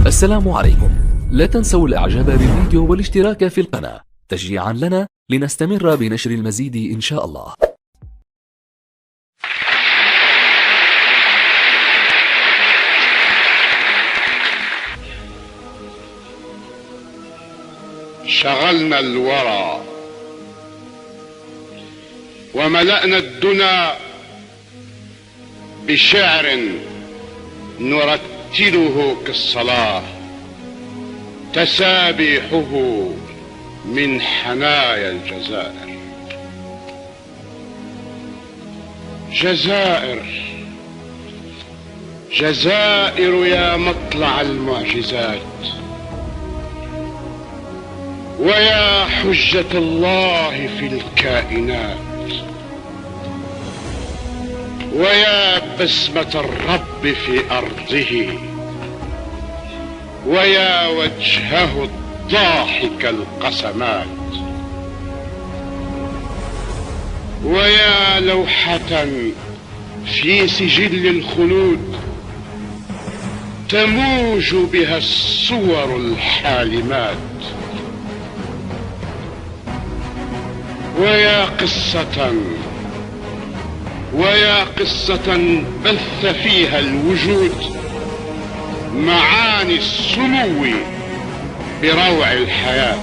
السلام عليكم. لا تنسوا الاعجاب بالفيديو والاشتراك في القناة تشجيعا لنا لنستمر بنشر المزيد ان شاء الله. شغلنا الورى وملأنا الدنا بشعر نرتله كالصلاة تسابيحه من حنايا الجزائر. جزائر جزائر يا مطلع المعجزات، ويا حجة الله في الكائنات، ويا بسمة الرب في أرضه، ويا وجهه الضاحك القسمات، ويا لوحة في سجل الخلود تموج بها الصور الحالمات، ويا قصة بث فيها الوجود معاني السمو بروع الحياة،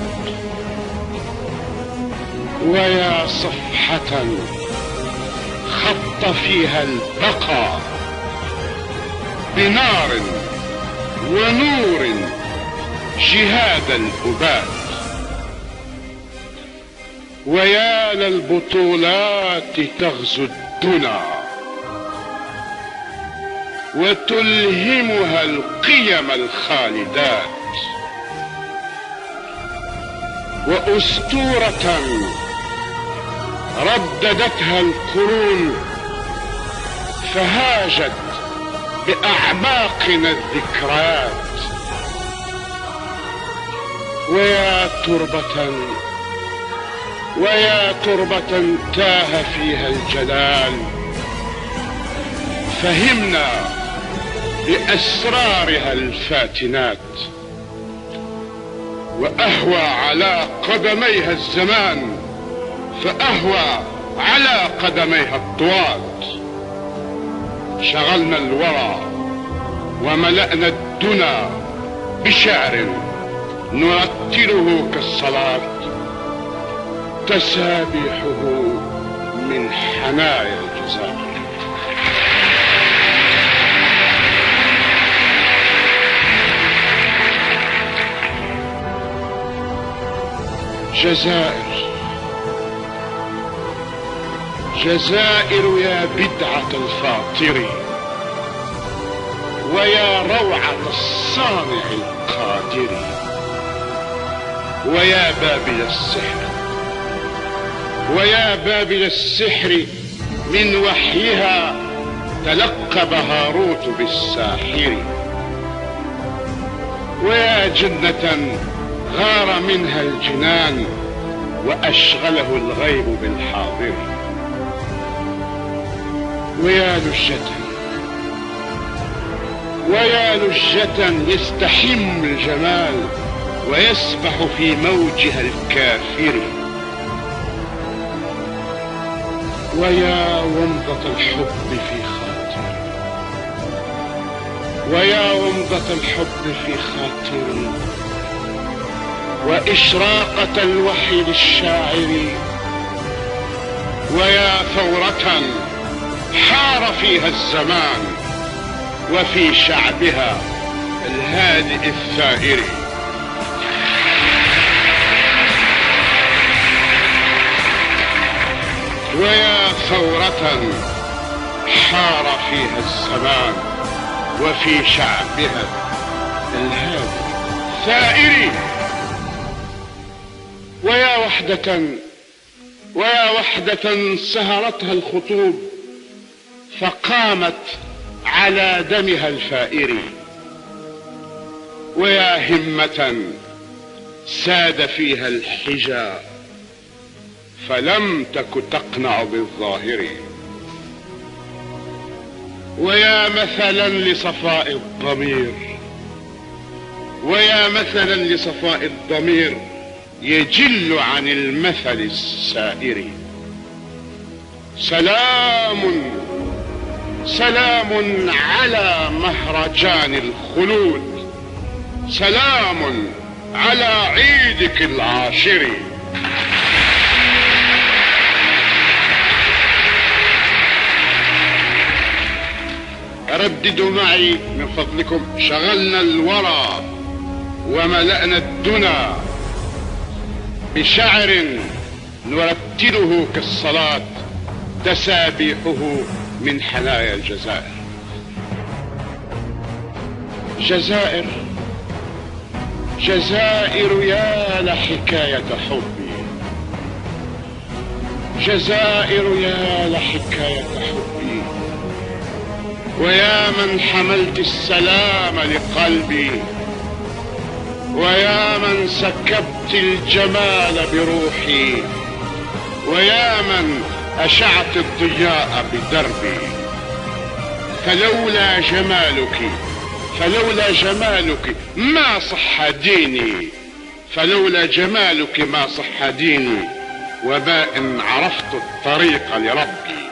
ويا صفحة خط فيها البقاء بنار ونور جهاد الأبات، ويا للبطولات تغزو الدنا وتلهمها القيم الخالدات، وأسطورة رددتها القرون فهاجت بأعماقنا الذكريات، ويا تربة تاه فيها الجلال فهمنا بأسرارها الفاتنات، وأهوى على قدميها الزمان فأهوى على قدميها الطوات. شغلنا الورى وملأنا الدنا بشعر نرتله كالصلاة تسابيحه من حنايا الجزائر. جزائر يا بدعة الفاطر، ويا روعة الصانع القادر، ويا بابل السحر من وحيها تلقب هاروت بالساحر، ويا جنة غار منها الجنان وأشغله الغيب بالحاضر، ويا لجة يستحم الجمال ويسبح في موجها الكافر، ويا ومضة الحب في خاطري، وإشراقة الوحي للشاعر، ويا ثورة حار فيها الزمان وفي شعبها الهادئ الثائر، ويا ثورة حار فيها الزمان وفي شعبها الهادئ الثائر، ويا وحدة سهرتها الخطوب فقامت على دمها الفائر، ويا همة ساد فيها الحجى فلم تك تقنع بالظاهر، ويا مثلا لصفاء الضمير ويا مثلا لصفاء الضمير يجل عن المثل السائر. سلام سلام على مهرجان الخلود، سلام على عيدك العاشر. رددوا معي من فضلكم: شغلنا الورى وملأنا الدنا بشعر نرتله كالصلاة تسابيحه من حنايا الجزائر. جزائر جزائر يا لحكاية حبي، جزائر يا لحكاية حبي، ويا من حملت السلام لقلبي، ويا من سكبت الجمال بروحي، ويا من أشعت الضياء بدربي. فلولا جمالك فلولا جمالك ما صح ديني، فلولا جمالك ما صح ديني، وما إن عرفت الطريق لربي.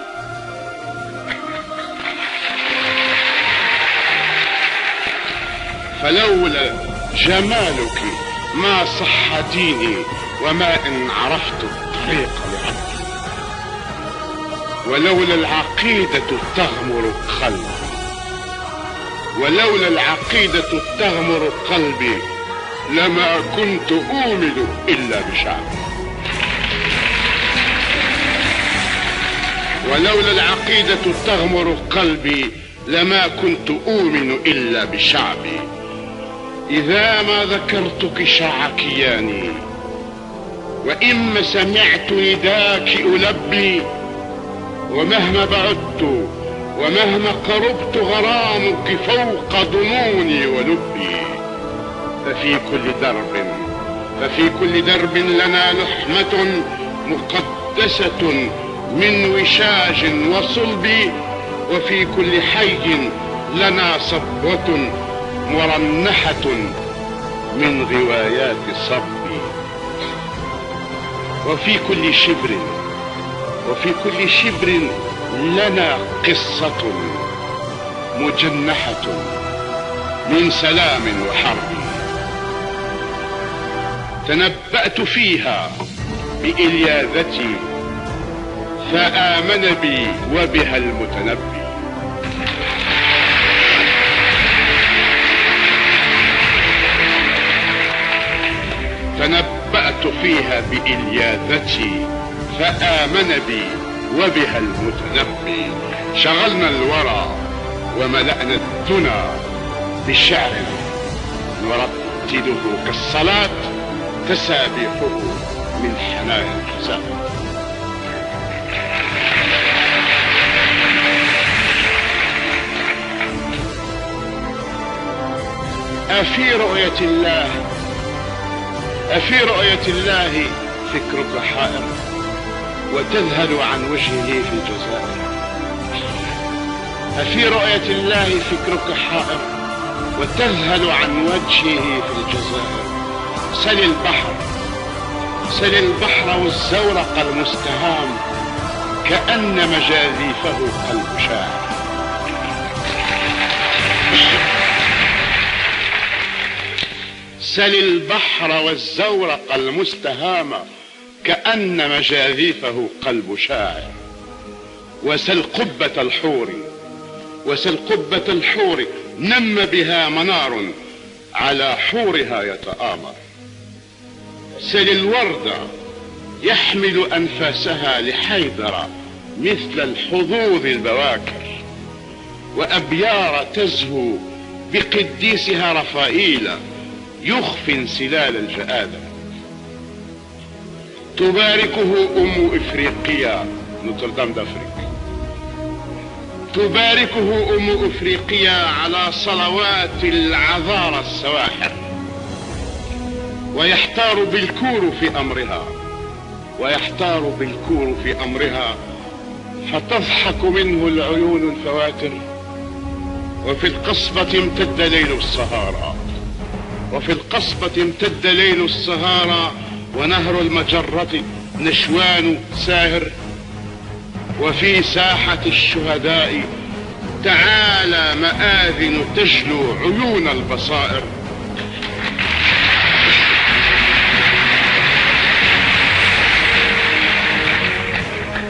فلولا جمالك ما صح ديني، وما إن عرفت الطريق لربي. ولولا العقيدة تغمر قلبي، ولولا العقيدة تغمر قلبي لما كنت أؤمن إلا بشعبي. ولولا العقيدة تغمر قلبي لما كنت أؤمن إلا بشعبي. إذا ما ذكرتك شع كياني، وإما سمعت نداك ألبي، ومهما بعدت ومهما قربت غرامك فوق ظنوني ولبي. ففي كل درب لنا لحمة مقدسة من وشاج وصلب، وفي كل حي لنا صبوة مرنحة من غوايات صبي. وفي كل شبر لنا قصة مجنحة من سلام وحرب. تنبأت فيها بإلياذتي فآمن بي وبها المتنبي. تنبأت فيها بإلياذتي فآمن بي وبها المتنبي. شغلنا الورى وملأنا الدنا بشعر نرتله كالصلاة تسابيحه من حنايا الجزائر. أفي رؤية الله فكرك حائر، وتذهل عن وجهه في الجزائر. أفي رؤية الله فكرك حائر، وتذهل عن وجهه في الجزائر. سل البحر والزورق المستهام، كأن مجاذيفه قلب شاعر. سل البحر والزورق المستهام، كأن مجاذيفه قلب شاعر. وسل قبة الحور نم بها منار على حورها يتآمر. سل الوردة يحمل أنفاسها لحيدر مثل الحظوظ البواكر، وأبيار تزهو بقديسها رفائيل يخفي انسلال الجآذة. تباركه إفريقيا نوتردام دافريك، تباركه إفريقيا على صلوات العذارى السواحر. ويحتار بالكور في أمرها فتضحك منه العيون الفواتر. وفي القصبة امتد ليل السهارى، وفي القصبة امتد ليل السهارى ونهر المجرة نشوان ساهر. وفي ساحة الشهداء تعالى مآذن تجلو عيون البصائر.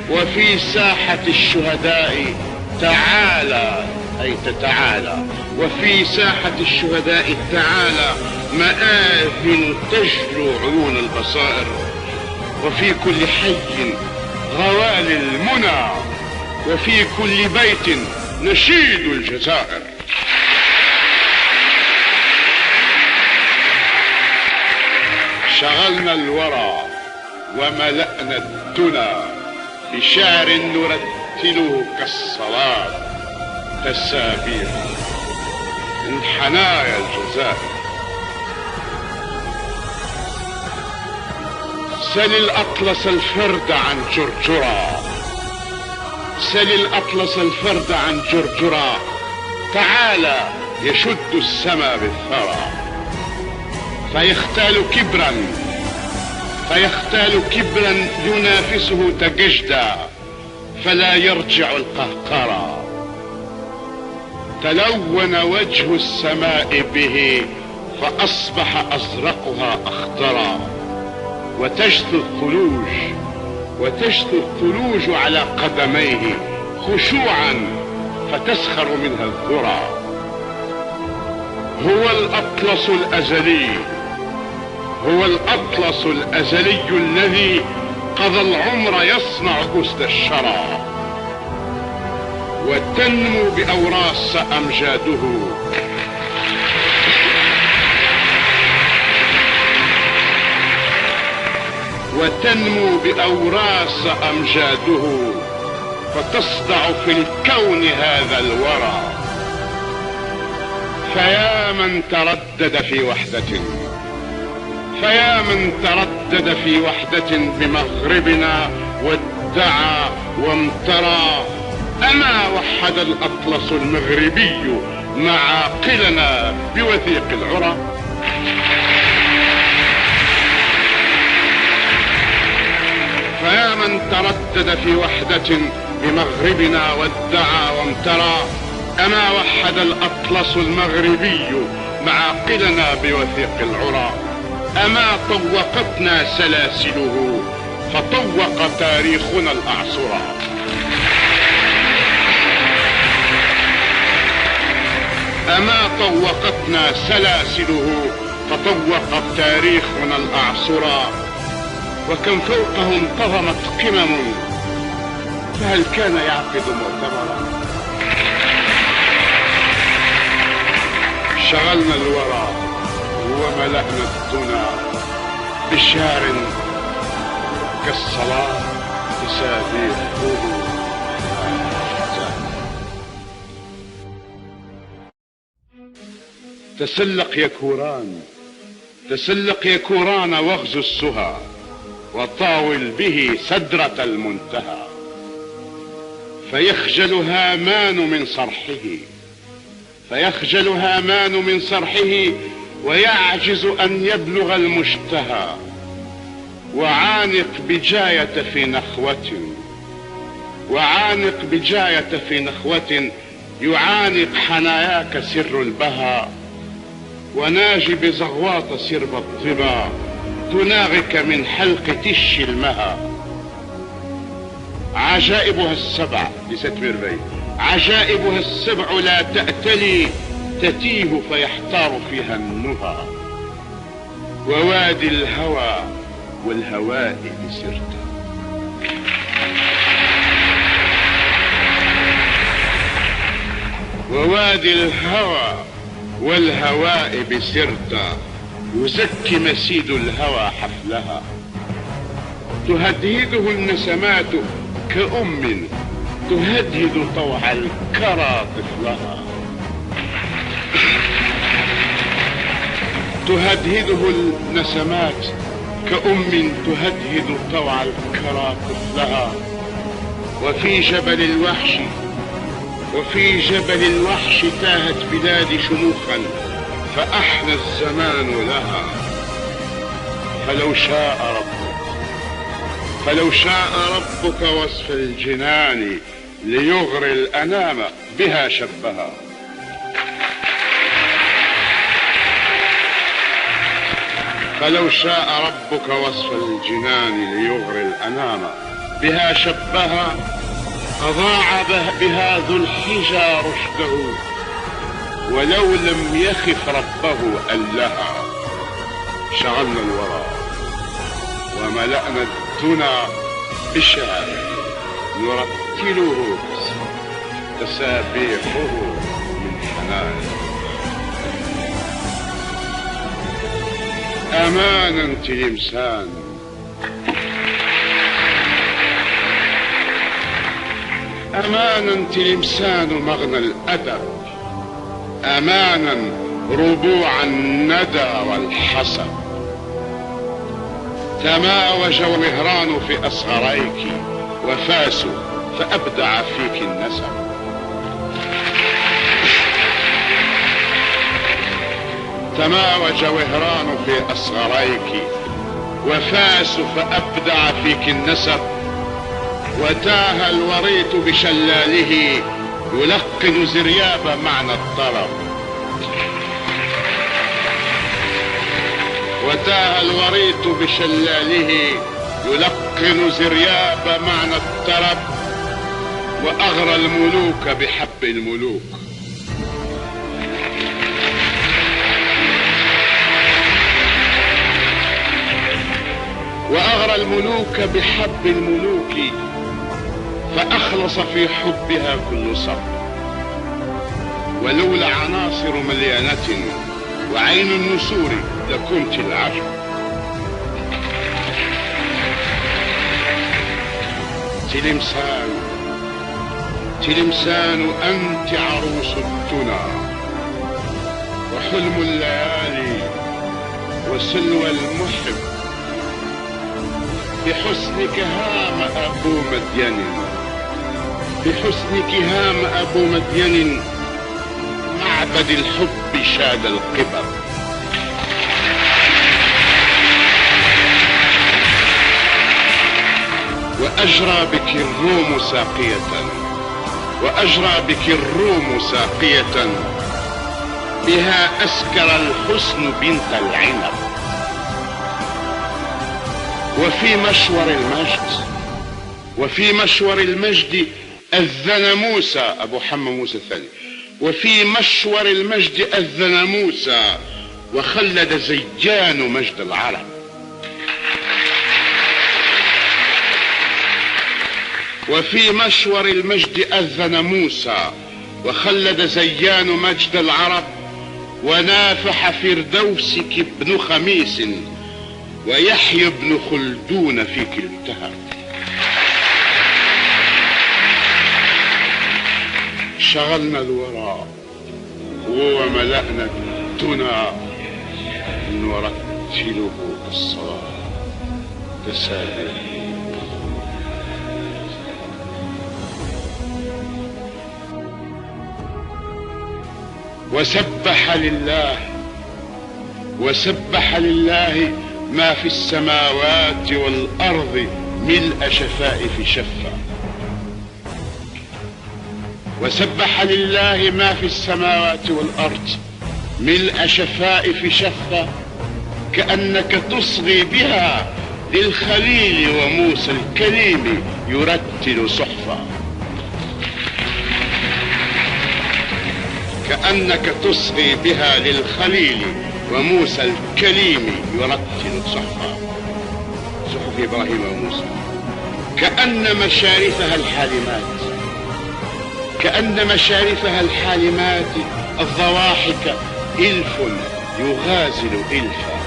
وفي ساحة الشهداء تعالى أي تتعالى، وفي ساحة الشهداء تعالى مآذن تجلو عيون البصائر. وفي كل حي غوالي المنى، وفي كل بيت نشيد الجزائر. شغلنا الورى وملأنا الدنا بشعر نرتله كالصلاة تسابيح من حنايا الجزائر. سل الأطلس الفرد عن جرجرة، سل الأطلس الفرد عن جرجرة، تعالى يشد السما بالثرى. فيختال كبرا، فيختال كبرا ينافسه تججدا، فلا يرجع القهقرى. تلون وجه السماء به فأصبح أزرقها أخضرا. وتجثو الثلوج، وتجثو الثلوج على قدميه خشوعا فتسخر منها الذرى. هو الأطلس الأزلي، هو الأطلس الأزلي الذي قضى العمر يصنع أسد الشرى. وتنمو بأوراس أمجاده، وتنمو بأوراس أمجاده، فتصدع في الكون هذا الورى. فيا من تردد في وحدة، فيا من تردد في وحدة بمغربنا وادعى وامترى، أما وحد الأطلس المغربي معاقلنا بوثيق العرى. فيا من تردد في وحدة بمغربنا وادعى وامترى، أما وحد الأطلس المغربي معاقلنا بوثيق العرى. أما طوقتنا سلاسله فطوق تاريخنا الأعصرة. أما طوقتنا سلاسله فطوق تاريخنا الأعصرة. وكم فوقه انتظمت قمم، فهل كان يعقد مؤتمرا؟ شغلنا الورى وملأنا الدنا بشعر كالصلاة تسابيح. تسلق يا كوران، تسلق يا كوران واغزو السهى، وطاول به سدرة المنتهى. فيخجل هامان من صرحه، فيخجل هامان من صرحه، ويعجز أن يبلغ المشتهى. وعانق بجاية في نخوة، وعانق بجاية في نخوة، يعانق حناياك سر البهى. وناجي بزغواط سرب الظبا، تناغك من حلق تش المها. عجائبها السبع لستمير بي، عجائبها السبع لا تأتلي، تتيه فيحتار فيها النهى. ووادي الهوى والهواء سرت، ووادي الهوى والهواء بسرت، يزكي مسيد الهوى حفلها. تهدهده النسمات كأم تهدهد طوع الكرى طفلها. تهدهده النسمات كأم تهدهد طوع الكرى طفلها. وفي جبل الوحش، وفي جبل الوحش تاهت بلادي شموخا، فأحلى الزمان لها. فلو شاء ربك وصف الجنان ليغري الأنام بها شبها. فلو شاء ربك وصف الجنان ليغري الأنام بها شبها. أضاع بها ذو الحجى رشده ولو لم يخف ربه ألها. شغلنا الورى وملأنا الدنا بشعر نرتله تسابيحه من حنان. أمانا تلمسان أمانا تلمسان مغنى الأدب. أمانا ربوع الندى والحسب. تماوج ومهران في أصغريك وفاس فأبدع فيك النسب. تماوج وهران في أصغريك وفاس فأبدع فيك النسب. وتاه الوريت بشلاله يلقن زرياب معنى الطرب. وتاه الوريت بشلاله يلقن زرياب معنى الطرب. وأغرى الملوك بحب الملوك. وأغرى الملوك بحب الملوك فأخلص في حبها كل صبر. ولولا عناصر مليانة وعين النسور لكنت العجب. تلمسان أنت عروس الدنا وحلم الليالي وسلوى المحب. بحسنك هام أبو مدين. بحسنك هام أبو مدين معبد الحب شاد القبر. وأجرى بك الروم ساقية. وأجرى بك الروم ساقية بها أسكر الحسن بنت العنب. وفي مشور المجد أذن موسى أبو حمى موسى الثاني. وفي مشور المجد أذن موسى وخلد زيان مجد العرب. وفي مشور المجد أذن موسى وخلد زيان مجد العرب. ونافح فردوسك ابن خميس ويحيى بن خلدون فيك التهب. شغلنا الوراء وملأنا الدنا نرتله بالصلاة تسابيح. وسبح لله ما في السماوات والأرض ملء شفائف شفة. وسبح لله ما في السماوات والأرض ملء شفائف شفة. كأنك تصغي بها للخليل وموسى الكليم يرتل صحفا. كأنك تصغي بها للخليل وموسى الكليم يرتل صحفا. صحف إبراهيم وموسى. كأن مشارفها الحالمات الضواحك إلف يغازل إلفا.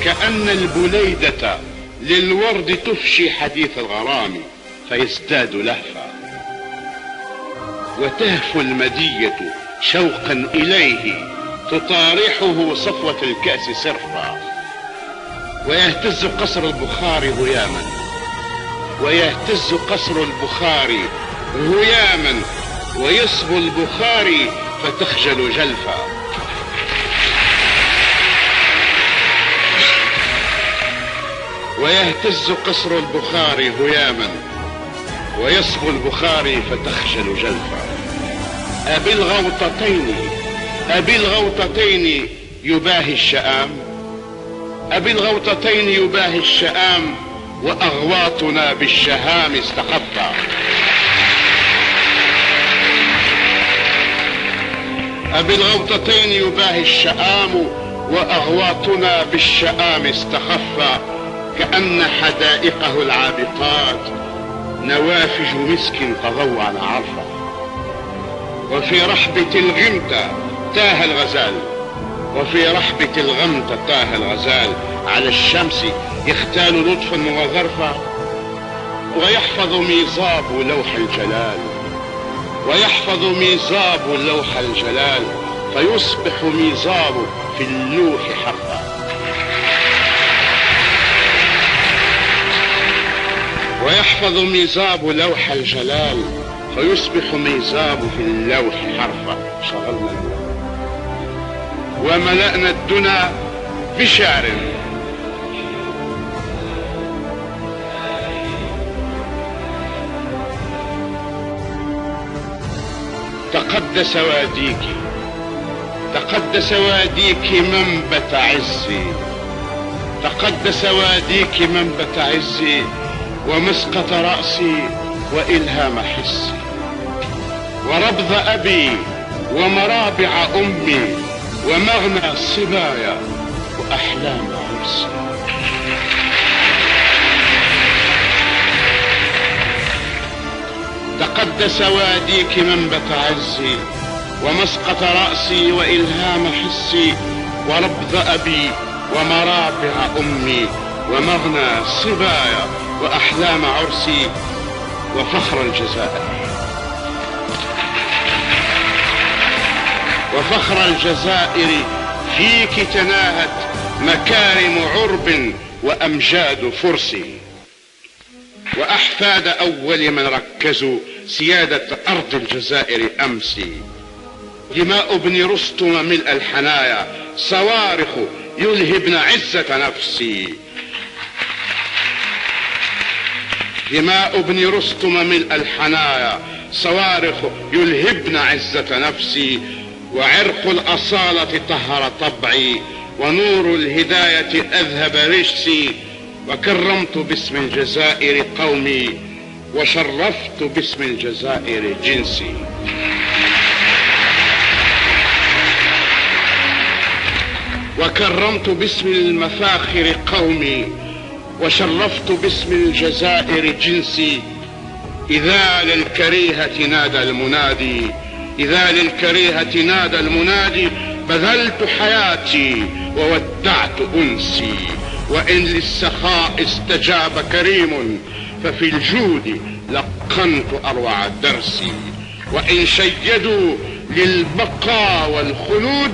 كأن البليدة للورد تفشي حديث الغرام فيزداد لهفا. وتهفو المدية شوقا إليه تطارحه صفوة الكأس صرفا. ويهتز قصر البخاري هياما. ويهتز قصر البخاري هياما ويصبو البخاري فتخجل جلفا. ويهتز قصر البخاري هياما، ويصبو البخاري فتخجل جلفا. أبي الغوطتين يباهي الشآم، أبي الغوطتين يباهي الشآم، وأغواطنا بالشهام استخفى. أبي الغوطتين يباهي الشآم، وأغواطنا بالشآم استخفى. كأن حدائقه العابقات نوافج مسك تضوعن عرفا. وفي رحبة الغمة تاه الغزال، وفي رحبة الغمة تاه الغزال، على الشمس يختال لطفا وظرفا. ويحفظ ميزاب لوح الجلال، ويحفظ ميزاب لوح الجلال، فيصبح ميزاب في اللوح حرفا. ويحفظ ميزاب لوح الجلال، فيصبح ميزاب في اللوح حرفا. شغلنا اللوح وملأنا الدنا بشعر. تقدس واديك، تقدس واديك منبت عزي، تقدس واديك منبت عزي، ومسقط رأسي وإلهام حسي، وربض أبي ومرابع أمي، ومغنى صبايا وأحلام عرسي. تقدس واديك منبت عزي، ومسقط رأسي وإلهام حسي، وربض أبي ومرابع أمي، ومغنى صبايا وأحلام عرسي، وفخر الجزائر. وفخر الجزائر فيك تناهت مكارم عرب وأمجاد فرس، وأحفاد أول من ركزوا سيادة أرض الجزائر أمس. دماء ابن رستم ملء الحنايا، صوارخ يلهبن عزة نفسي. دماء ابن رستم ملء الحنايا، صوارخ يلهبن عزة نفسي. وعرق الأصالة طهر طبعي، ونور الهداية أذهب رجسي. وكرمت باسم الجزائر قومي، وشرفت باسم الجزائر جنسي. وكرمت باسم المفاخر قومي، وشرفت باسم الجزائر جنسي. إذا للكريهة نادى المنادي، إذا للكريهة نادى المنادي، بذلت حياتي وودعت أنسي. وإن للسخاء استجاب كريم، ففي الجود لقنت أروع درسي. وإن شيدوا للبقاء والخلود،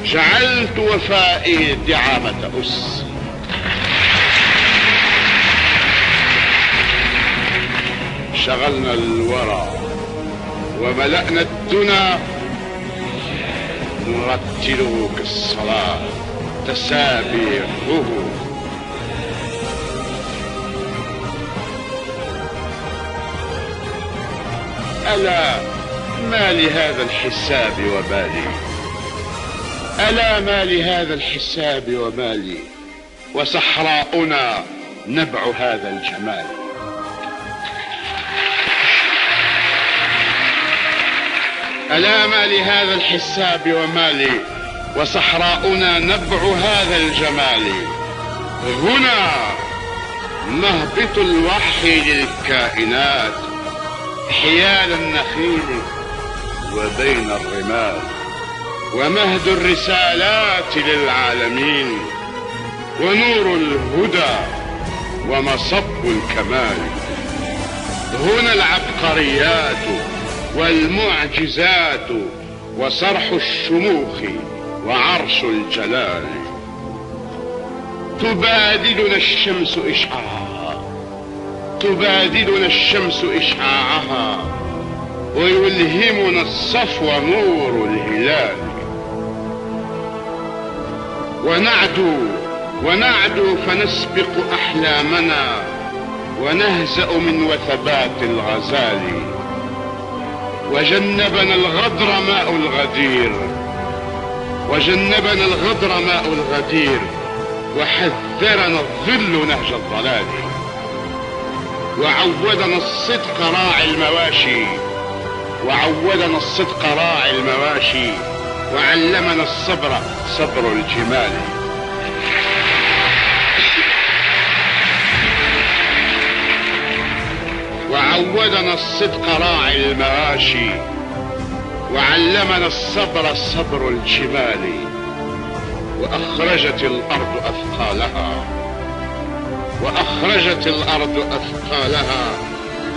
جعلت وفائي دعامة أس. شغلنا الورى وملأنا الدنا، نرتله كالصلاة تسابيحه. ألا ما لهذا الحساب وبالي، ألا ما لهذا الحساب ومالي، وصحراؤنا نبع هذا الجمال. ألا ما لهذا الحساب ومالي، وصحراؤنا نبع هذا الجمال. هنا مهبط الوحي للكائنات، حيال النخيل وبين الرمال، ومهد الرسالات للعالمين، ونور الهدى ومصب الكمال. هنا العبقريات والمعجزات، وصرح الشموخ وعرش الجلال. تبادلنا الشمس إشعاعها، تبادلنا الشمس إشعاعها، ويلهمنا الصفو نور الهلال. ونعدو ونعدو فنسبق أحلامنا ونهزأ من وثبات الغزال. وجنبنا الغدر ماء الغدير، وجنبنا الغدر ماء الغدير، وحذرنا الظل نهج الضلال. وعودنا الصدق راعي المواشي، وعودنا الصدق راعي المواشي، وعلمنا الصبر صبر الجمال. وعودنا الصدق راعي المواشي، وعلمنا الصبر صبر الجمال. وأخرجت الأرض أثقالها، وأخرجت الأرض أثقالها،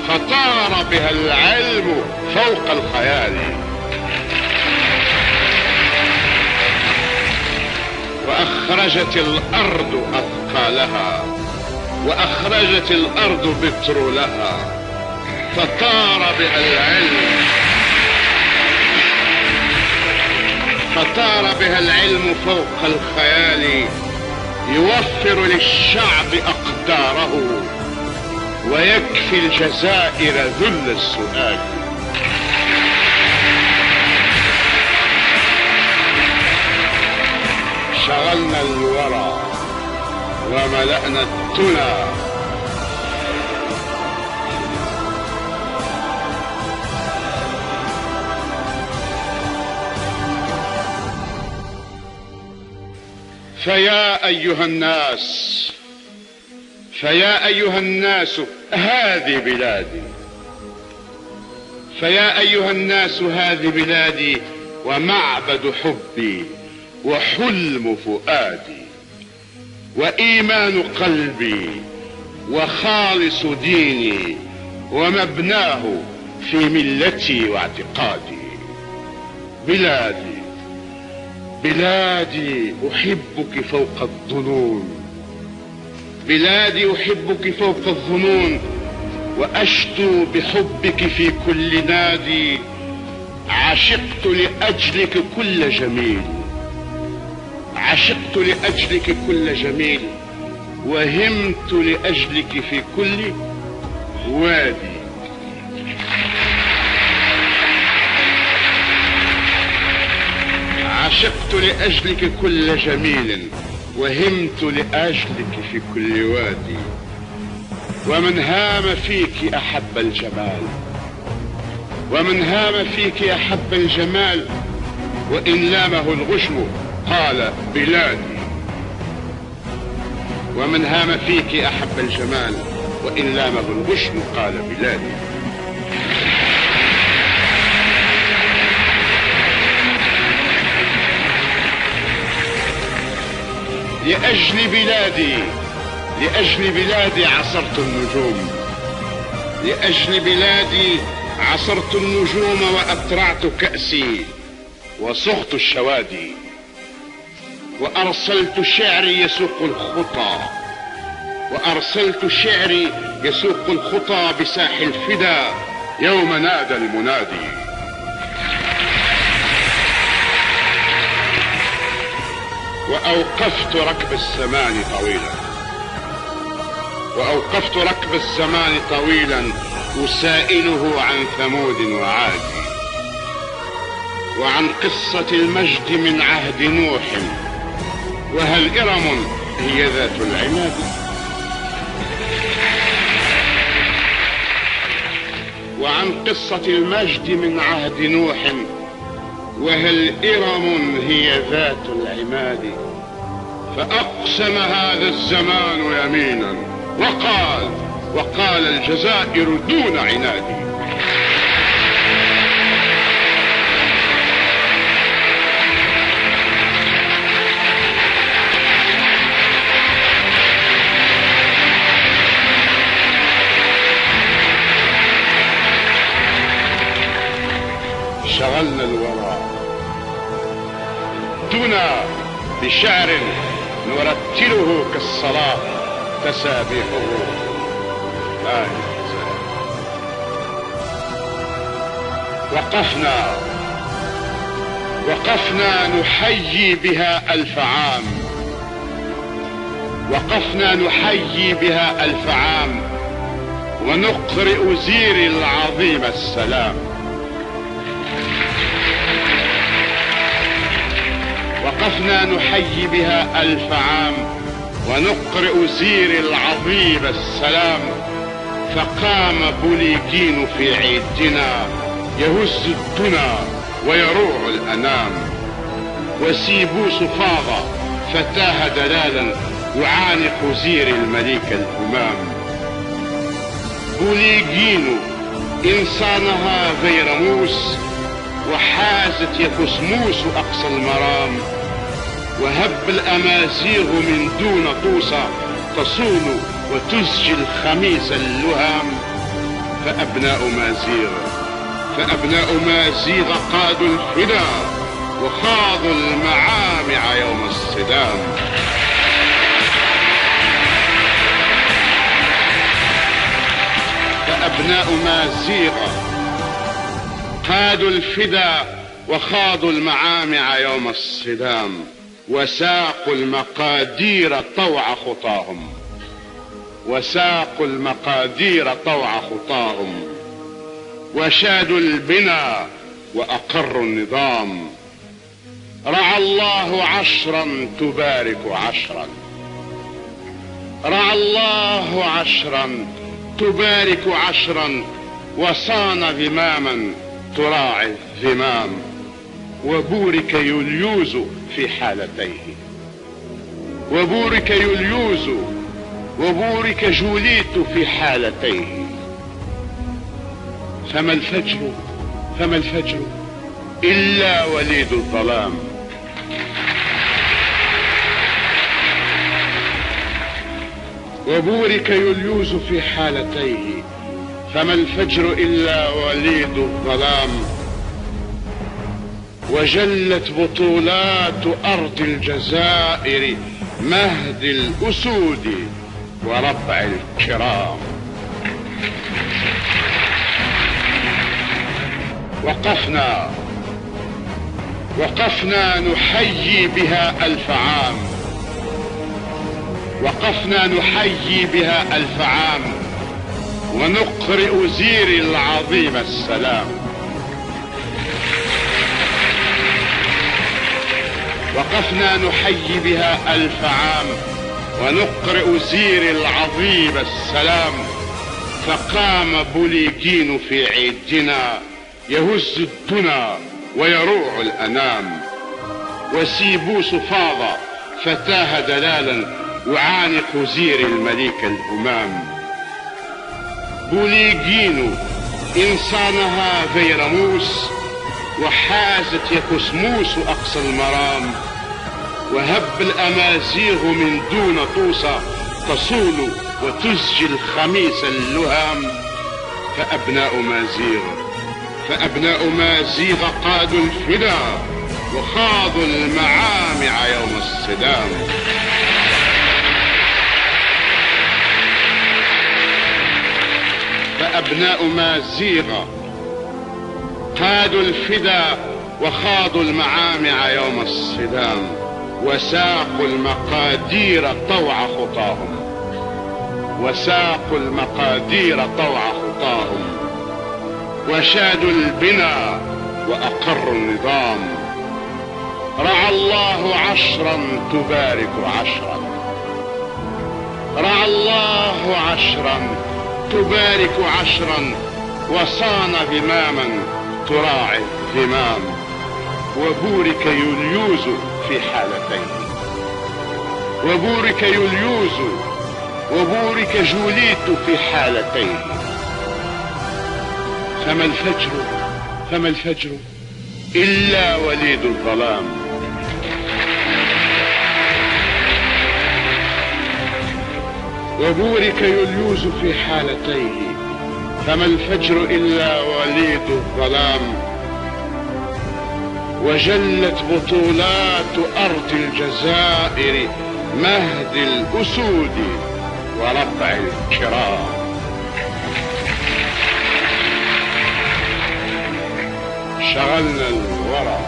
فطار بها العلم فوق الخيال. وأخرجت الأرض أثقالها، وأخرجت الأرض بترولها، فطار بها العلم، فطار بها العلم فوق الخيال. يوفر للشعب أقداره، ويكفي الجزائر ذل السؤال. شغلنا الورى وملأنا الدنا، فيا أيها الناس، فيا أيها الناس هذه بلادي، فيا أيها الناس هذه بلادي، ومعبد حبي وحلم فؤادي، وإيمان قلبي وخالص ديني، ومبناه في ملتي واعتقادي. بلادي بلادي أحبك فوق الظنون، بلادي أحبك فوق الظنون، وأشدو بحبك في كل نادي. عشقت لأجلك كل جميل، عشقت لأجلك كل جميل، وهمت لأجلك في كل وادي. عشقت لأجلك كل جميل، وهمت لأجلك في كل وادي. ومن هام فيك أحب الجمال، ومن هام فيك أحب الجمال، وإن لامه الغشم قال بلادي. ومن هام فيك أحب الجمال، وإن لامه الغشم قال بلادي. لأجل بلادي، لأجل بلادي عصرت النجوم، لأجل بلادي عصرت النجوم، وأترعت كأسي وصغت الشوادي. وأرسلت شعري يسوق الخطى، وأرسلت شعري يسوق الخطى بساح الفدا يوم نادى المنادي. وأوقفت ركب الزمان طويلا، وأوقفت ركب الزمان طويلا، أسائله عن ثمود وعاد، وعن قصة المجد من عهد نوح، وهل إرم هي ذات العماد. وعن قصة المجد من عهد نوح، وهل إرم هي ذات العماد. فأقسم هذا الزمان يمينا، وقال الجزائر دون عناد. شغلنا الورى دنا بشعر نرتله كالصلاة تسابيحه لا ينزل. وقفنا نحيي بها 1000 عام، وقفنا نحيي بها 1000 عام ونقرئ زيري العظيم السلام. وقفنا نحيي بها 1000 عام ونقرئ زيري العظيم السلام. فقام بوليجين في عيدنا يهز الدنا ويروع الأنام. وسيبوس فاض فتاه دلالا يعانق زير المليك الهمام. بوليجين إنسانها فيرموس وحازت يكسموس أقصى المرام. وهب الأمازيغ من دون طوسة تصول وتزجي الخميس اللهام. فأبناء مازيغ قادوا الفدا وخاضوا المعامع يوم الصدام. فأبناء مازيغ قادوا الفدا وخاضوا المعامع يوم الصدام. وساقوا المقادير طوع خطاهم. وساقوا المقادير طوع خطاهم. وشادوا البنا وأقروا النظام. رعى الله عشرا تبارك عشرا. رعى الله عشرا تبارك عشرا وصان ذماما تراعي الذمام. وبورك يوليوز في حالتيه. وبورك يوليوز وبورك جوليت في حالتيه. فما الفجر إلا وليد الظلام. وبورك يوليوز في حالتيه. فما الفجر إلا وليد الظلام. وجلت بطولات أرض الجزائر مهد الأسود وربع الكرام. وقفنا نحيي بها 1000 عام. وقفنا نحيي بها 1000 عام ونقرئ زيري العظيم السلام. وقفنا نحيي بها 1000 عام ونقرئ زيري العظيم السلام. فقام بوليجين في عيدنا يهز الدنا ويروع الأنام. وسيبوس فاض فتاه دلالا يعانق زير المليك الهمام. بوليجين إنسانها فيرموس وحازت يكسموس أقصى المرام. وهب الأمازيغ من دون طوسة تصول وتزجي الخميس اللهام. فأبناء مازيغ قادوا الفدا وخاضوا المعامع يوم الصدام. فأبناء مازيغ قادوا الفدا وخاضوا المعامع يوم الصدام. وساقوا المقادير طوع خطاهم. وساقوا المقادير طوع خطاهم. وشادوا البنا وأقروا النظام. رعى الله عشرا تبارك عشرا. رعى الله عشرا تبارك عشرا وصان ذماما تراعي الذمام. وبورك يوليوز في حالتيه. وبورك يوليوز وبورك جوليت في حالتيه. فما الفجر إلا وليد الظلام. وبورك يوليوز في حالتيه. فما الفجر إلا وليد الظلام. وجلت بطولات أرض الجزائر مهد الأسود وربع الكرام. شغلنا الورى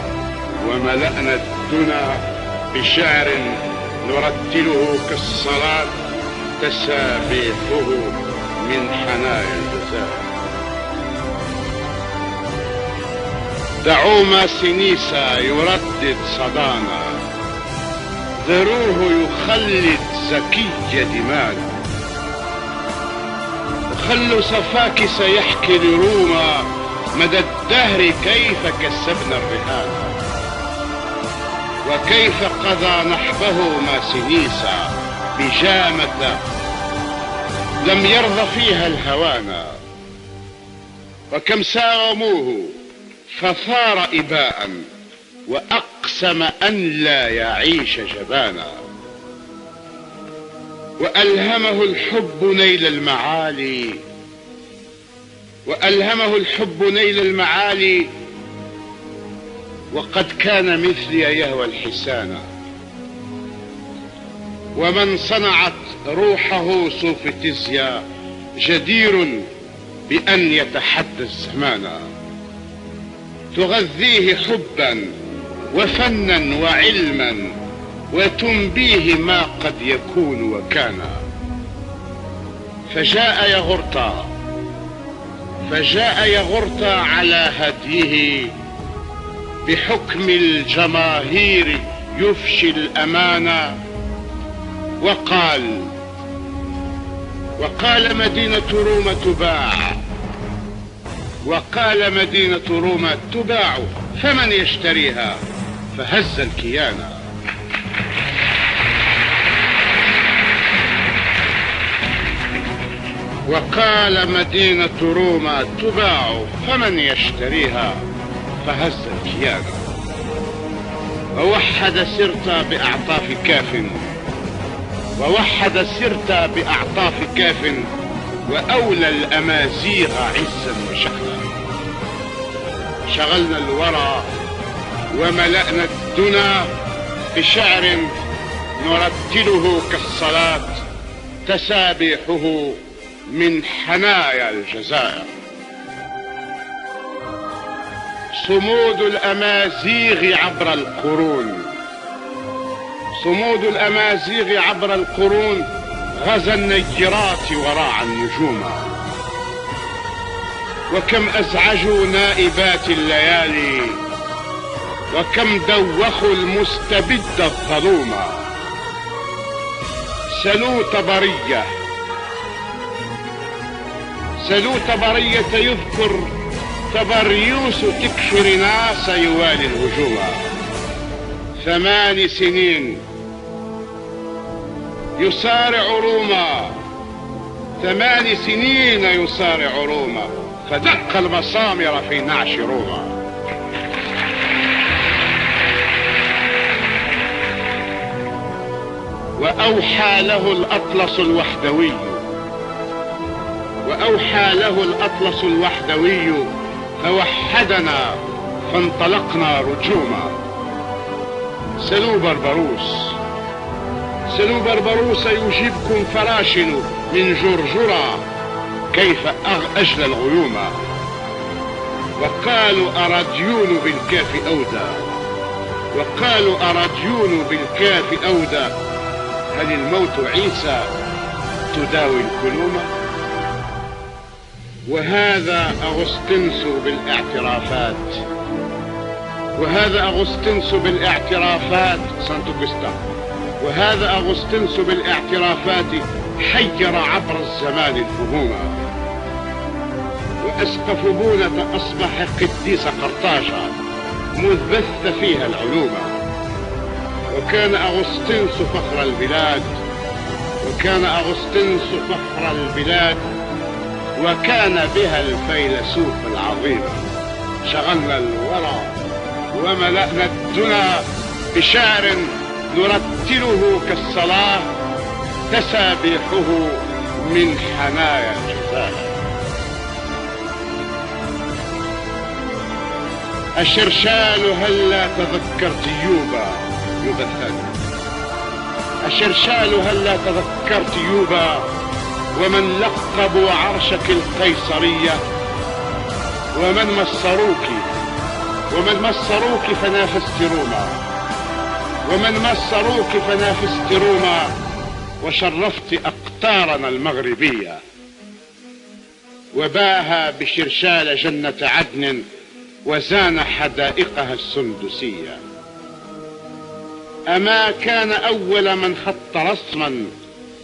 وملأنا الدنا بشعر نرتله كالصلاة تسابيحه من حنايا الجزائر. دعوا سينيسا يردد صدانا، ذروه يخلد زكي دمانا، وخلوا صفاك سيحكي لروما مدى الدهر كيف كسبنا الرهان، وكيف قضى نحبه سينيسا بجامة لم يرضى فيها الهوانا، وكم ساوموه فثار إباء وأقسم أن لا يعيش جبانا، وألهمه الحب نيل المعالي، وألهمه الحب نيل المعالي، وقد كان مثلي يهوى الحسانا، ومن صنعت روحه صوفيتيزيا جدير بأن يتحدى الزمان، تغذيه حبا وفنا وعلما وتنبيه ما قد يكون وكان، فجاء يغرطا على هديه بحكم الجماهير يفشي الأمانة، وقال مدينة روما تباع، وقال مدينة روما تباع فمن يشتريها، فهز الكيان. وقال مدينة روما تباع فمن يشتريها، فهز الكيان. ووحد سرتا بأعطاف كاف، ووحد سرتا بأعطاف كاف، وأولى الأمازيغ عزا وشحنا. شغلنا الورى وملأنا الدنا بشعر نرتله كالصلاة تسابيحه من حنايا الجزائر. صمود الأمازيغ عبر القرون، صمود الأمازيغ عبر القرون، غزا النيرات وراعى النجوم، وكم أزعجوا نائبات الليالي، وكم دوخوا المستبد الظلوم. سلوا طبرية يذكر طبريوس تكفر ناس يوالي الهجوم. 8 سنين يصارع روما، 8 سنين يصارع روما، فدق المسامر في نعش روما. وأوحى له الأطلس الوحدوي، وأوحى له الأطلس الوحدوي، فوحدنا فانطلقنا رجوما. سلوا بربروس يجيبكم فراشن من جرجرة كيف أجلى الغيوم. وقالوا أراديون بالكاف أودى، وقالوا أراديون بالكاف أودى، هل الموت عيسى تداوي الكلوم؟ وهذا أغسطنسو بالاعترافات، وهذا أغسطنسو بالاعترافات سانتوكستا، وهذا أغسطنسو بالاعترافات حير عبر الزمان الفهوم. وأسقف بونة أصبح قديس قرطاجة مذ بث فيها العلوم. وكان أغسطنسو فخر البلاد، وكان أغسطنسو فخر البلاد، وكان بها الفيلسوف العظيم. شغلنا الورى وملأنا الدنا بشعر نرتله كالصلاة تسابيحه من حنايا الجزائر. الشرشال هلا تذكرت يوبا الثاني، الشرشال هلا تذكرت يوبا، ومن لقبوا عرشك القيصرية، ومن مصروك فنافست روما. ومن مسروك فنافست روما وشرفت أقطارنا المغربية، وباها بشرشال جنة عدن وزان حدائقها السندسية. أما كان أول من خط رسما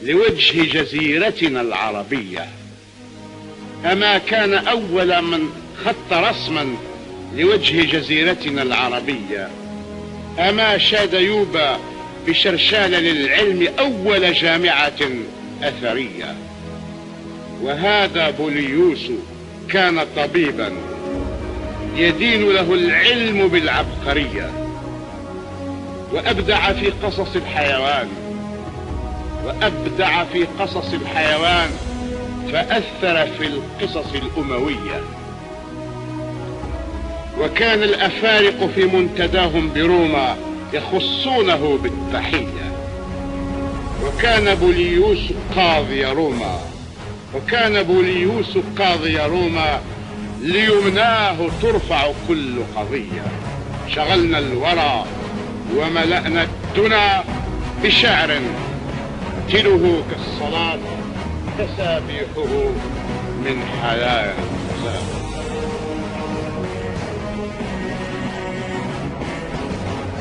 لوجه جزيرتنا العربية، أما كان أول من خط رسما لوجه جزيرتنا العربية، أما شاد يوبا بشرشال للعلم أول جامعة أثرية. وهذا بوليوس كان طبيبا يدين له العلم بالعبقرية، وأبدع في قصص الحيوان، وأبدع في قصص الحيوان فأثر في القصص الأموية. وكان الأفارقة في منتداهم بروما يخصونه بالتحية. وكان بوليوس قاضي روما، وكان بوليوس قاضي روما ليمناه ترفع كل قضية. شغلنا الورى وملأنا الدنا بشعر تله كالصلاة تسابيحه من حياة التسابيح.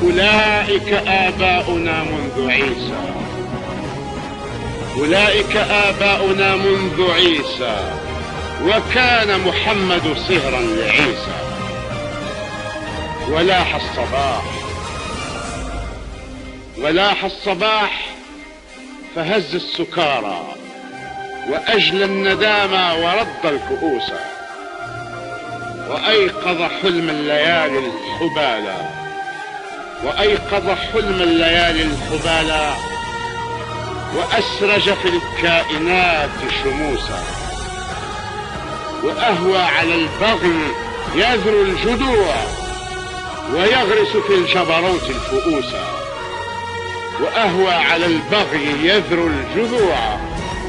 أولئك آباؤنا منذ عيسى، أولئك آباؤنا منذ عيسى، وكان محمد صهرا لعيسى. ولاح الصباح، ولاح الصباح فهز السكارى وأجلى الندامى ورد الكؤوس، وأيقظ حلم الليالي الحبالى، وأيقظ حلم الليالي الحبالى، وأسرج في الكائنات شموسا، وأهوى على البغي يذر الجدوع ويغرس في الجبروت الفؤوسا، وأهوى على البغي يذر الجذوع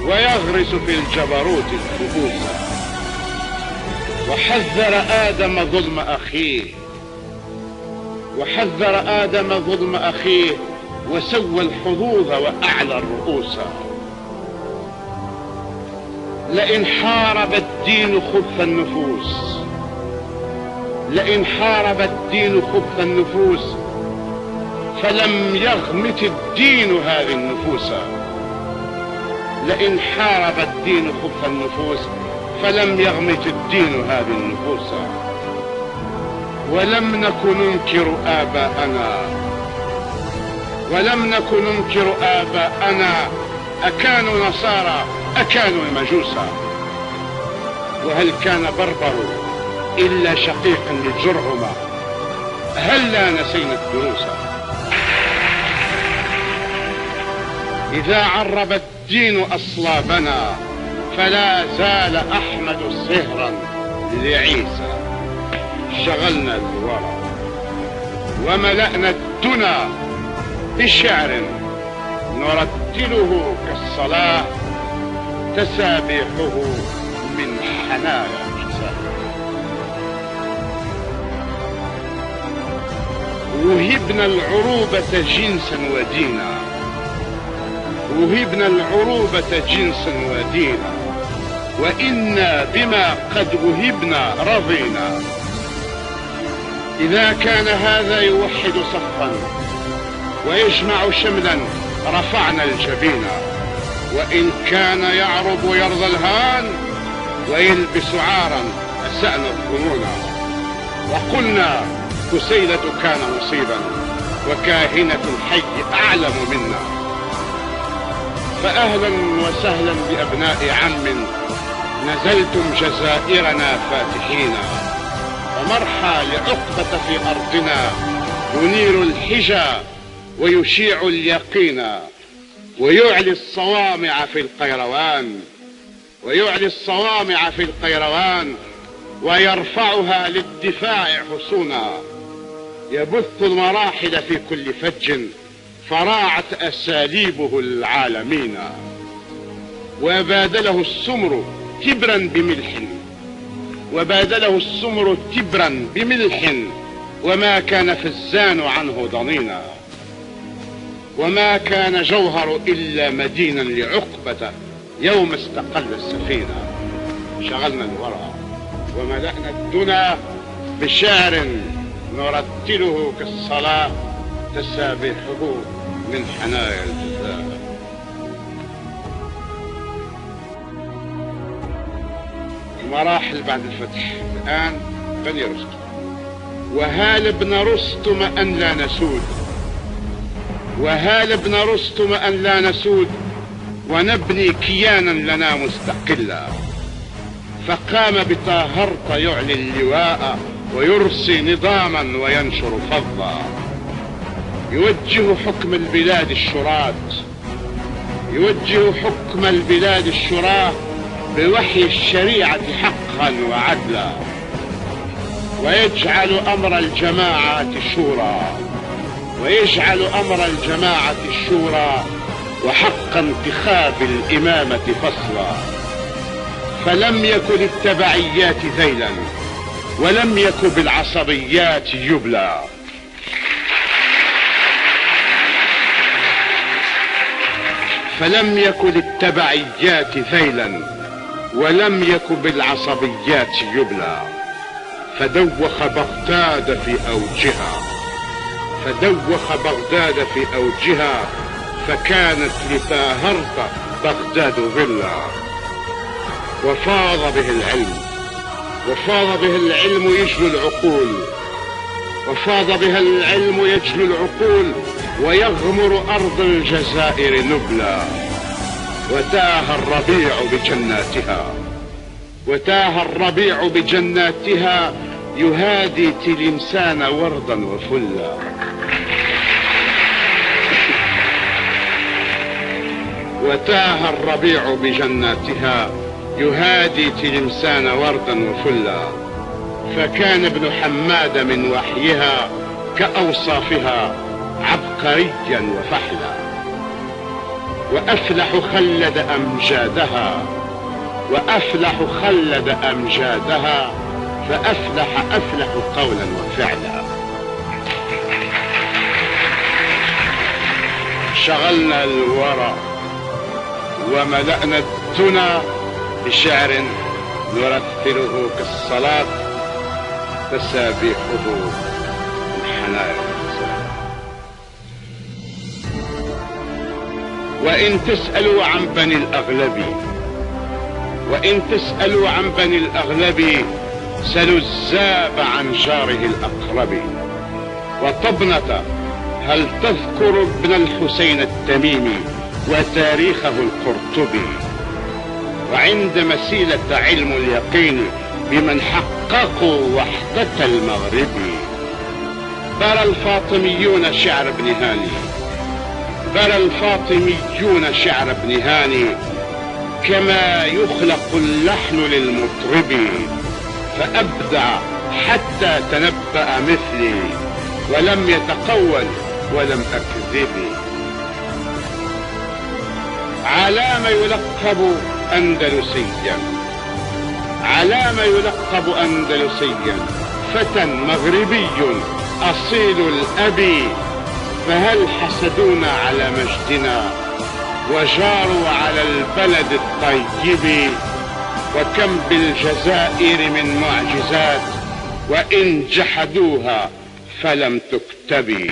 ويغرس في الجبروت الفؤوسا. وحذر آدم ظلم أخيه، وحذر آدم ظلم أخيه وسوى الحظوظ وأعلى الرؤوس. لئن حارب الدين خبث النفوس، لئن حارب الدين خبث النفوس فلم يغمت الدين هذه النفوس. لئن حارب الدين خبث النفوس فلم يغمت الدين هذه النفوس. ولم نكن ننكر آباءنا، ولم نكن ننكر آباءنا، أكانوا نصارى أكانوا مجوسا. وهل كان بربر إلا شقيقا للجرهمة؟ هلا نسينا الدروس. إذا عرب الدين أصلابنا فلا زال أحمد صهرا لعيسى. شغلنا الورى وملأنا الدنا بشعر نرتله كالصلاة تسابيحه من حنايا الجزاء. وهبنا العروبة جنسا ودينا، وهبنا العروبة جنسا ودينا، وإنا بما قد وهبنا رضينا. إذا كان هذا يوحد صفا ويجمع شملا رفعنا الجبين، وإن كان يعرب يرضى الهان ويلبس عارا أسأنا الظنون. وقلنا كسيلة كان مصيبا وكاهنة الحي أعلم منا. فأهلا وسهلا بأبناء عم نزلتم جزائرنا فاتحين. ومرحى لعقبة في أرضنا ينير الحجى ويشيع اليقين، ويعلي الصوامع في القيروان، ويعلي الصوامع في القيروان، ويرفعها للدفاع حصونا. يبث المراحل في كل فج فراعت أساليبه العالمين. وبادله السمر تبرا بملح، وبادله السمر تبرا بملح، وما كان فزان عنه ضنينا. وما كان جوهر إلا مدينا لعقبة يوم استقل السفينة. شغلنا الورى وملأنا الدنا بشعر نرتله كالصلاة تسابيحه من حنايا الجزاء. المراحل بعد الفتح. الآن بني رستم. وهال ابن رستم أن لا نسود، وهال ابن رستم أن لا نسود، ونبني كيانا لنا مستقلا. فقام بطاهرت يعلي اللواء ويرسي نظاما وينشر فضا. يوجه حكم البلاد الشراة، يوجه حكم البلاد الشراة بوحي الشريعة حقا وعدلا. ويجعل أمر الجماعة شورى، ويجعل أمر الجماعة شورى، وحق انتخاب الإمامة فصلا. فلم يكن للتبعيات ذيلا، ولم يكن بالعصبيات يبلى. فلم يكن للتبعيات ذيلا، ولم يكن بالعصبيات يبلى. فدوخ بغداد في أوجها، فدوخ بغداد في أوجها، فكانت لطاهرت بغداد ظلا. وفاض به العلم، وفاض به العلم يجلو العقول، وفاض بها العلم يجلو العقول، ويغمر أرض الجزائر نبلا. وتاه الربيع بجناتها، وتاه الربيع بجناتها، يهادي تلمسان وردا وفلا. وتاه الربيع بجناتها، يهادي تلمسان وردا وفلا. فكان ابن حماد من وحيها كأوصافها عبقريا وفحلا. وأفلح خلد أمجادها، وأفلح خلد أمجادها، فأفلح أفلح قولا وفعلا. شغلنا الورى وملأنا الدنا بشعر نرتله كالصلاة تسابيحه من حنايا الجزاء. وإن تسألوا عن بني الأغلب، وإن تسألوا عن بني الأغلب، سلوا الزاب عن جاره الأقرب. وطبنة هل تذكر ابن الحسين التميمي وتاريخه القرطبي؟ وعند مسيلة علم اليقين بمن حققوا وحدة المغرب. برى الفاطميون شعر ابن هاني، برى الفاطميون شعر ابن هاني، كما يخلق اللحن للمطرب. فأبدع حتى تنبأ مثلي، ولم يتقول ولم أكذب. علام يلقب أندلسيا، علام يلقب أندلسيا، فتى مغربي أصيل الأب. فهل حسدونا على مجدنا وجاروا على البلد الطيب؟ وكم بالجزائر من معجزات، وإن جحدوها فلم تكتب.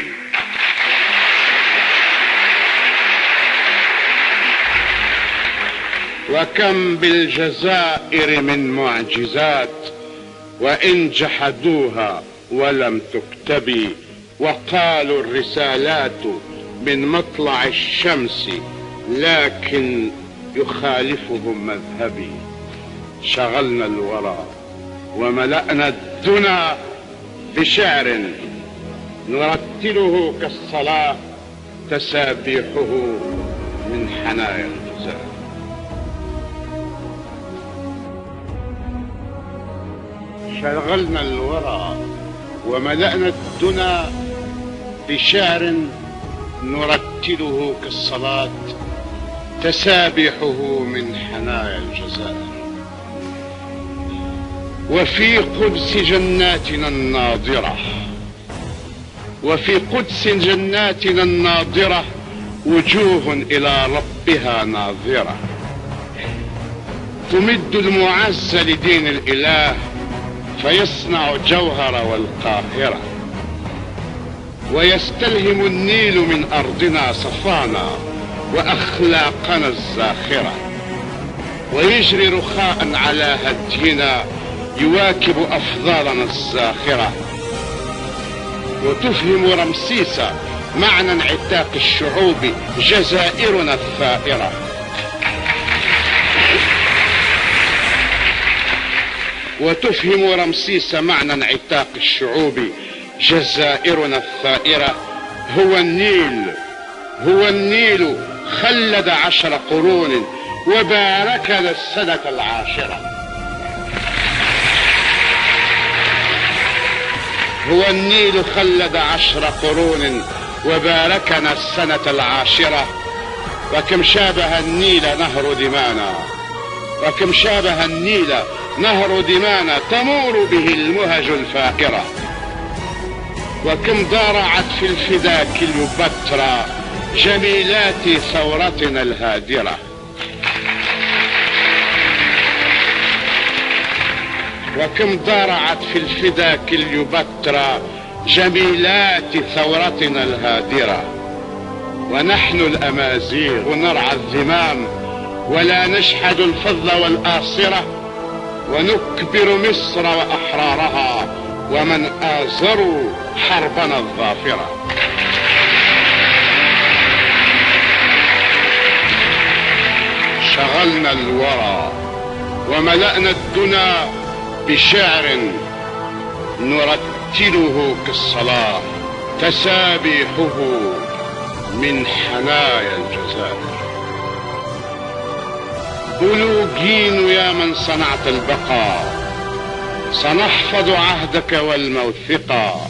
وكم بالجزائر من معجزات، وإن جحدوها ولم تكتب. وقالوا الرسالات من مطلع الشمس، لكن يخالفهم مذهبي. شغلنا الورى وملأنا الدنا بشعر نرتله كالصلاة تسابيحه من حنايا الجزاء. شغلنا الورى وملأنا الدنا بشعر نرتله كالصلاة تسابيحه من حنايا الجزائر. وفي قدس جناتنا الناضرة، وفي قدس جناتنا الناضرة، وجوه إلى ربها ناظرة، تمد المعز لدين الإله فيصنع الجوهر والقاهرة، ويستلهم النيل من أرضنا صفانا وأخلاقنا الزاخرة، ويجري رخاء على هدينا يواكب أفضالنا الزاخرة، وتفهم رمسيس معنى انعتاق الشعوب جزائرنا الثائرة. وتفهم رمسيس معنى انعتاق الشعوب جزائرنا الثائرة. هو النيل خلد 10 قرون وباركنا السنة العاشرة. هو النيل خلد 10 قرون وباركنا السنة العاشرة. وكم شابه النيل نهر دمانا، وكم شابه النيل نهر دمانا تمور به المهج الفاكرة. وكم ضارعت في الفدا كليوباترا جميلات ثورتنا الهادرة. وكم ضارعت في الفدا كليوباترا جميلات ثورتنا الهادرة. ونحن الأمازيغ نرعى الذمام ولا نشحد الفضل والآصرة، ونكبر مصر وأحرارها ومن آزروا حربنا الظافرة. شغلنا الورى وملأنا الدنا بشعر نرتله كالصلاة تسابيحه من حنايا الجزائر. بلوغين يا من صنعت البقاء، سنحفظ عهدك والموثقا.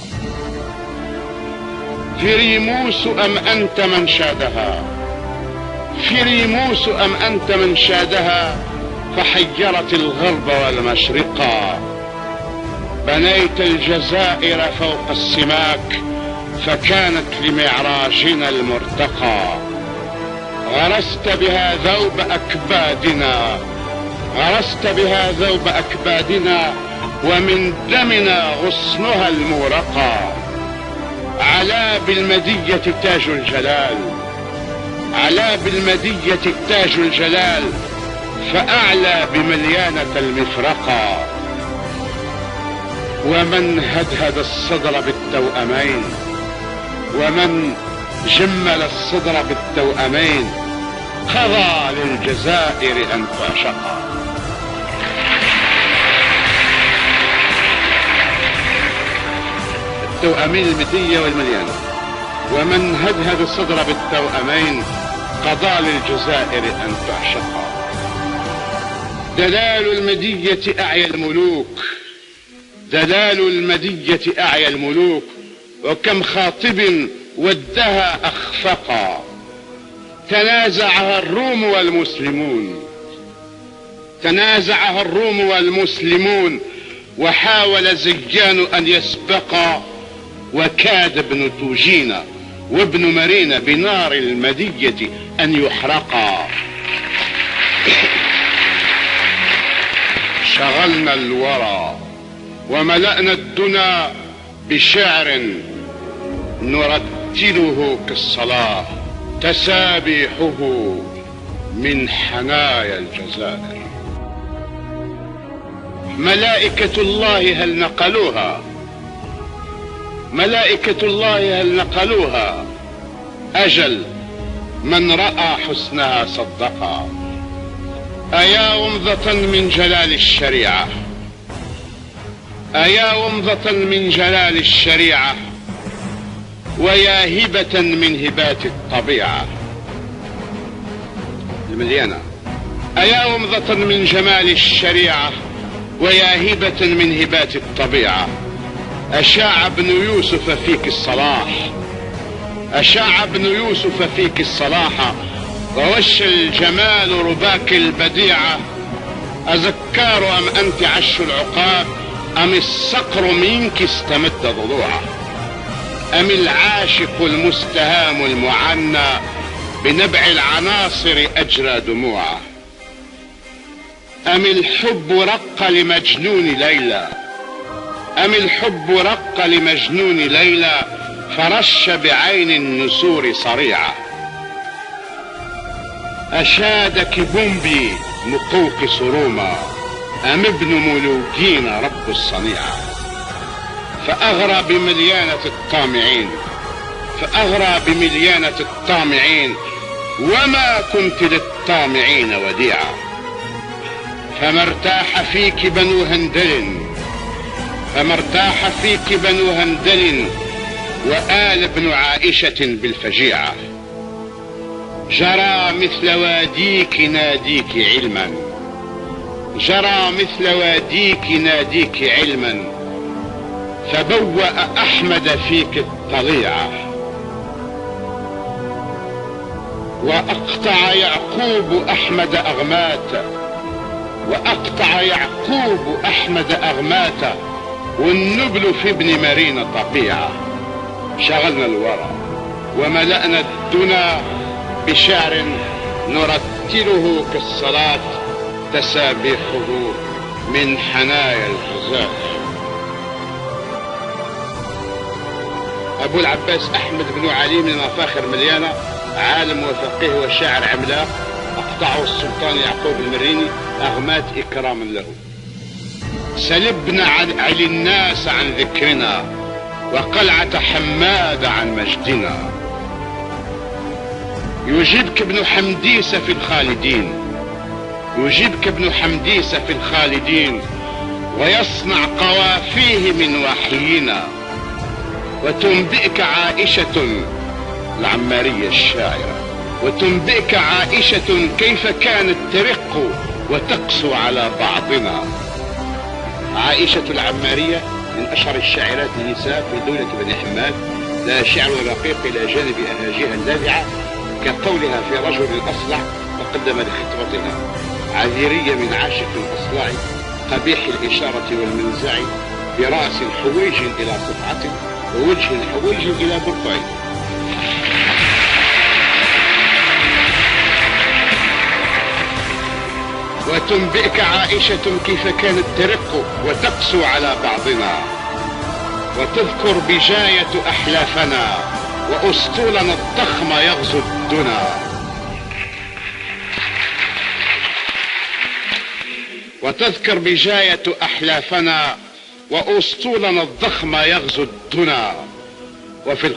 فريموس أم أنت من شادها، فريموس أم أنت من شادها، فحيرت الغرب والمشرقا. بنيت الجزائر فوق السماك فكانت لمعراجنا المرتقى. غرست بها ذوب أكبادنا، غرست بها ذوب أكبادنا، ومن دمنا غصنها المورقى. علا بالمدية تاج الجلال، علا بالمدية تاج الجلال، فأعلى بمليانة المفرقة. ومن هدهد الصدر بالتوأمين، ومن جمل الصدر بالتوأمين، قضى للجزائر أن تعشقا. التوأمين المدية والمليانة. ومن هدهد الصدر بالتوأمين قضى للجزائر أن تعشقا. دلال المدية أعيا الملوك، دلال المدية أعيا الملوك، وكم خاطب ودها أخفقا. تنازعها الروم والمسلمون، تنازعها الروم والمسلمون، وحاول زيان أن يسبقا. وكاد ابن توجينا وابن مرينا بنار المدية أن يحرقا. شغلنا الورى وملأنا الدنا بشعر نرتله كالصلاة تسابيحه من حنايا الجزائر. ملائكة الله هل نقلوها، ملائكة الله هل نقلوها، أجل من رأى حسنها صدقا. أيا ومضة من جلال الشريعة، أيا ومضة من جلال الشريعة، ويا هبة من هبات الطبيعة المليانة. أيا ومضة من جمال الشريعة، ويا هبة من هبات الطبيعة. أشاع ابن يوسف فيك الصلاح، أشاع ابن يوسف فيك الصلاح، ووش الجمال رباك البديعة. أذكار أم أنت عش العقاب، أم الصقر منك استمد ضلوعه، أم العاشق المستهام المعنى، بنبع العناصر أجرى دموعه. أم الحب رق لمجنون ليلى، أم الحب رق لمجنون ليلى فرش بعين النسور صريعة. أشادك بومبي مقوقس روما، أم ابن ملوكين رب الصنيعة. فأغرى بمليانة الطامعين، فأغرى بمليانة الطامعين، وما كنت للطامعين وديعة. فما ارتاح فيك بنو هندل، فما ارتاح فيك بنو هندل وآل ابن عائشة بالفجيعة. جرى مثل واديك ناديك علما، جرى مثل واديك ناديك علما، فبوأ أحمد فيك الطليعة. وأقطع يعقوب أحمد أغمات، وأقطع يعقوب أحمد أغمات، والنبل في ابن مرين طبيعة. شغلنا الورى وملأنا الدنا بشعر نرتله كالصلاة، تسابيحه من حنايا الغزاة. أبو العباس أحمد بن علي من المفاخر مليانة، عالم وفقيه وشاعر عملاق، أقطعه السلطان يعقوب المريني أغمات إكراما له. سلبنا علي الناس عن ذكرنا، وقلعة حماد عن مجدنا. يجيبك ابن حمديس في الخالدين، يجيبك ابن حمديس في الخالدين، ويصنع قوافيه من وحينا. وتنبئك عائشة العمارية الشاعرة، وتنبئك عائشة كيف كانت ترق وتقسو على بعضنا. عائشة العمارية من أشهر الشاعرات النساء في دولة بني حماد، لا شعر رقيق إلى جانب أهاجها اللاذعة، كقولها في رجل أصلع وقدم لخطبتها: عذيرية من عاشق أصلع، قبيح الإشارة والمنزع، برأس حويج إلى صفعة، ووجه حويج إلى برقع. وتنبئك عائشة كيف كانت ترق وتقسو على بعضنا، وتذكر بجاية أحلافنا، وأسطولنا الضخم يغزو الدنا. وتذكر بجاية أحلافنا، وأسطولنا الضخم يغزو الدنا. وفي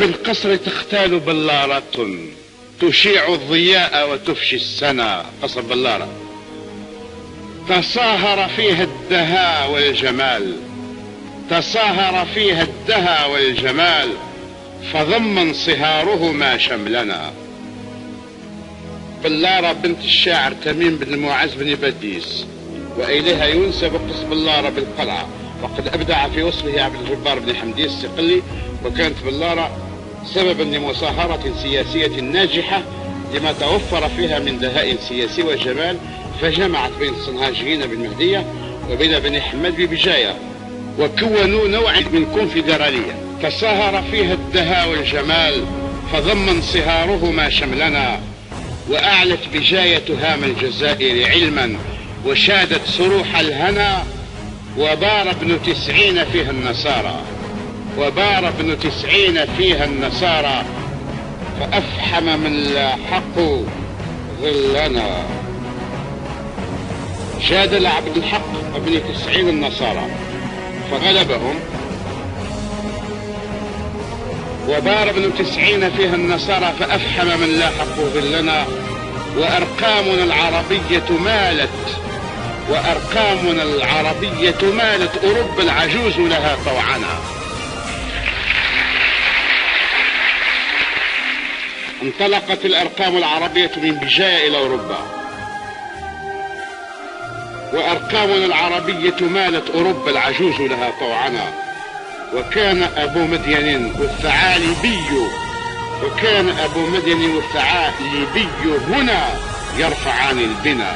القصر تختال بلارة تشيع الضياء وتفشي السنا. قصر بلارة تصاهر فيها الدهاء والجمال، تصاهر فيها الدهاء والجمال، فضم انصهارهما شملنا. بلارة بنت الشاعر تميم بن المعز بن بديس، وإليها ينسب قصر بلارة بالقلعة، وقد أبدع في وصفه عبد الجبار بن حمديس الصقلي. وكانت بلارة سببا لمصاهرة سياسية ناجحة لما توفر فيها من دهاء سياسي وجمال، فجمعت بين الصنهاجيين بالمهدية وبين بني حماد ببجاية، وكونوا نوعا من كونفدرالية تصاهر فيها الدهاء والجمال، فضم انصهارهما شملنا. وأعلت بجاية هام الجزائر علما، وشادت صروح الهنا، وبار ابن 90 فيها النصارى، وبار ابن 90 فيها النصارى، فأفحم من لاحقوا ظلنا. جادل عبد الحق ابن 90 النصارى فغلبهم، وبار ابن 90 فيها النصارى، فأفحم من لاحقوا ظلنا. وأرقامنا العربية مالت، وأرقامنا العربية مالت، أوروبا العجوز لها طوعنا. انطلقت الأرقام العربية من بجاية إلى أوروبا، وأرقامنا العربية مالت، أوروبا العجوز لها طوعنا. وكان أبو مدين والثعالبي، وكان أبو مدين والثعالبي هنا يرفعان البنا.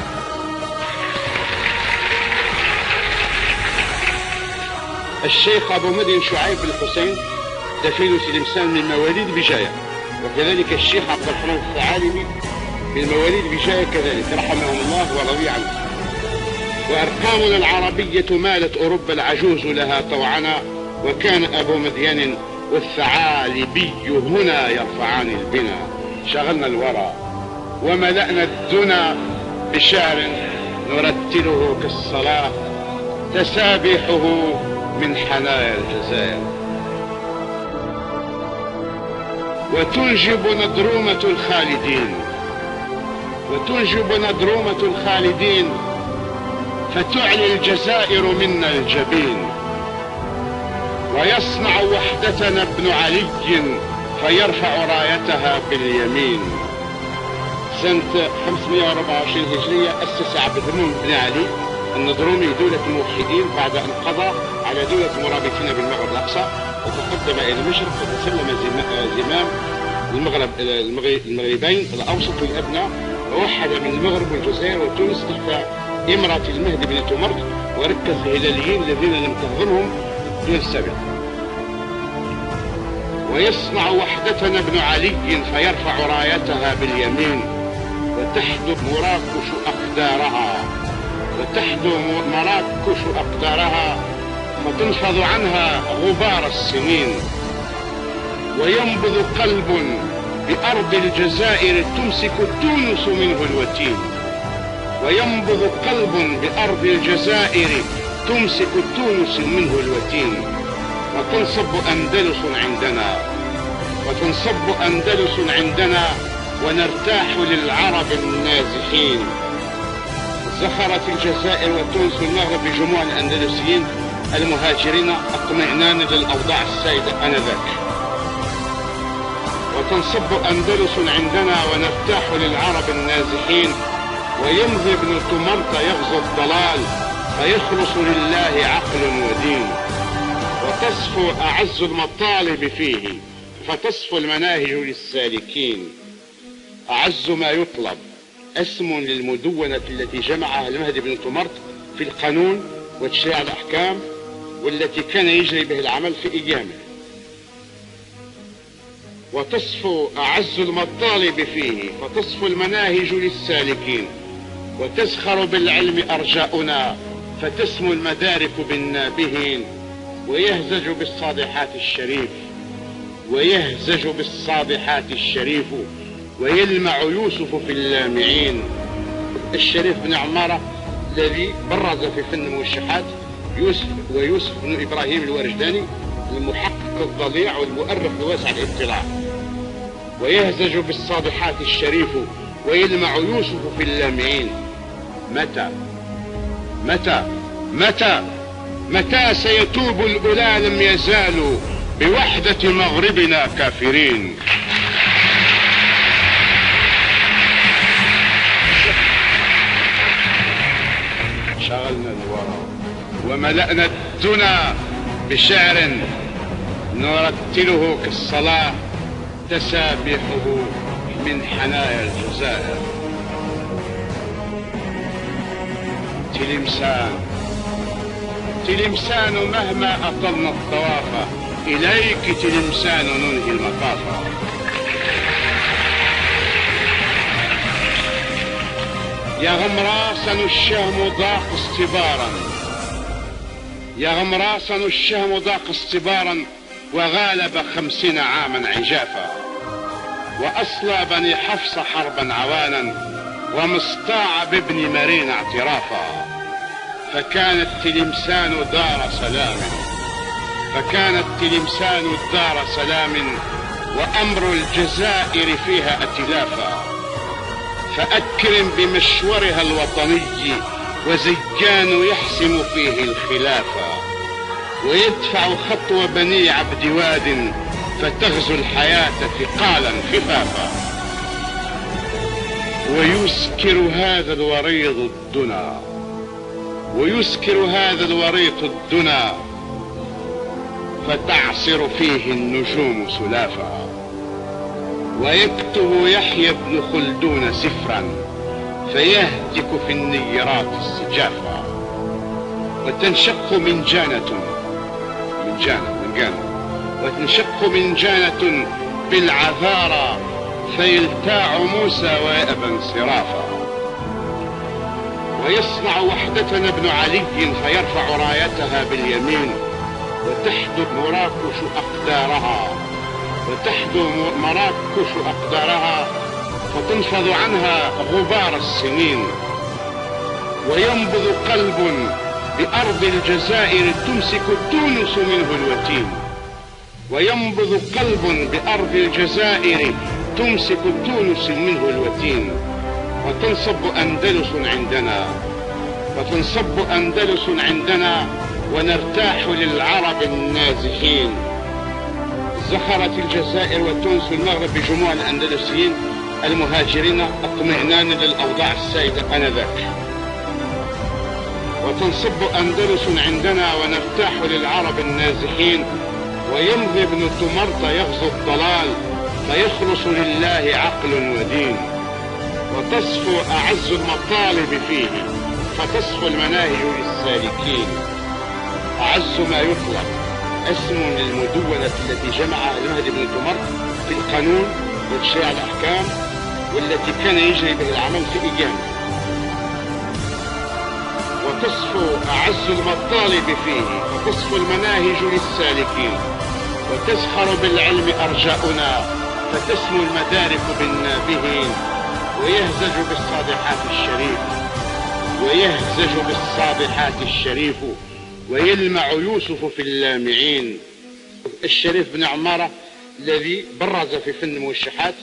الشيخ أبو مدين شعيب بن حسين دفين تلمسان من مواليد بجاية، وكذلك الشيخ عبد الرحمن الثعالبي في المواليد بجاه كذلك رحمهم الله ورضي عنه. وأرقامنا العربية مالت أوروبا العجوز لها طوعنا، وكان أبو مدين والثعالبي هنا يرفعان البنا. شغلنا الورى وملأنا الدنا بشعر نرتله كالصلاة، تسابيحه من حنايا الجزائر. وتنجب ندرومة الخالدين، وتنجب ندرومة الخالدين، فتعلي الجزائر منا الجبين. ويصنع وحدتنا ابن علي فيرفع رايتها باليمين. سنة 524 هجرية أسس عبد المنعم بن علي النضرومي دولة الموحدين بعد أن قضى على دولة المرابطين بالمغرب الأقصى، وتقدم إلى المشرق وتسلم زمام المغربين الأوسط والأدنى، ووحد من المغرب والجزائر وتونس تحت إمرة المهدي بن تمرت، وركز الهلاليين الذين لم تهضمهم الدول السابقة. ويصنع وحدتنا ابن علي فيرفع رايتها باليمين، وتحدو مراكش أقدارها، وتحدو مراكش أقدارها، فتنفض عنها غبار السنين. وينبض قلب بأرض الجزائر تمسك تونس منه الوتين. وينبض قلب بأرض الجزائر تمسك تونس منه الوتين. وتنصب أندلس عندنا، وتنصب أندلس عندنا، ونرتاح للعرب النازحين. زخرت الجزائر وتونس والمغرب بجموع الأندلسيين المهاجرين اطمئنان للأوضاع السائدة آنذاك. وتنصب أندلس عندنا ونرتاح للعرب النازحين. ويمضي ابن تمرت يغزو الضلال، فيخلص لله عقل ودين. وتصفو أعز المطالب فيه، فتصفو المناهج للسالكين. أعز ما يطلب اسم للمدونة التي جمعها المهدي بن تمرت في القانون وتشريع الأحكام، والتي كان يجري به العمل في أيامه. وتصفو أعز المطالب فيه، فتصفو المناهج للسالكين. وتزخر بالعلم أرجاؤنا، فتسمو المدارك بالنابهين. ويهزج بالصادحات الشريف، ويهزج بالصادحات الشريف، ويلمع يوسف في اللامعين. الشريف بن عمارة الذي برز في فن الموشحات، ويوسف بن إبراهيم الورداني المحقق الضليع والمؤرخ الواسع الاطلاع. ويهزج بالصادحات الشريف، ويلمع يوسف في اللامعين. متى متى متى متى سيتوب الأولى لم يزالوا بوحدة مغربنا كافرين. شغلنا الورى وملأنا الدنا بشعر نرتله كالصلاة، تسابيحه من حنايا الجزائر. تلمسان مهما أطلنا الطواف، إليك تلمسان ننهي المطاف. يا غمراسا الشهم ضاق استبارا، يا غمراسا الشهم ضاق استبارا، وغالب 50 عاما عجافا. وأصلى بني حفص حربا عوانا، ومصطاع بابن مرين اعترافا. فكانت تلمسان دار سلام، فكانت تلمسان دار سلام، وأمر الجزائر فيها ائتلافا. فأكرم بمشورها الوطني، وزيان يحسم فيه الخلافا. ويدفع خطو بني عبد واد، فتغزو الحياة ثقالا خفافا. ويسكر هذا الوريض الدنا، ويسكر هذا الوريط الدنا، فتعصر فيه النجوم سلافا. ويكتب يحيى بن خلدون سفرا، فيهتك في النيرات السجافا. وتنشق من جانة وتنشق من جانة بالعذارى فيلتاع موسى ويأبى انصرافا. ويصنع وحدتنا ابن علي فيرفع رايتها باليمين وتحدو مراكش أقدارها فتنفض عنها غبار السنين. وينبض قلب بأرض الجزائر تمسك تونس منه الوتين. وينبض قلب بأرض الجزائر تمسك تونس منه الوتين. وتنصب أندلس عندنا ونرتاح للعرب النازحين. زخرت الجزائر وتونس والمغرب بجموع الأندلسيين المهاجرين اطمئنانا للأوضاع السائدة آنذاك. وتنصب أندلس عندنا ونرتاح للعرب النازحين. ويمضي ابن تمرت يغزو الضلال فيخلص لله عقل ودين. وتصفو أعز المطالب فيه فتصفو المناهج للسالكين. أعز ما يطلق اسم للمدونة التي جمعها المهدي بن تمرت في القانون وتشريع الأحكام والتي كان يجري به العمل في إيجامه. وتصفو أعز المطالب فيه وتصفو المناهج للسالكين. وتزخر بالعلم أرجاؤنا فتسمو المدارك بالنابهين. ويهزج بالصابحات الشريف ويلمع يوسف في اللامعين. الشريف بن عمارة الذي برز في فن الموشحات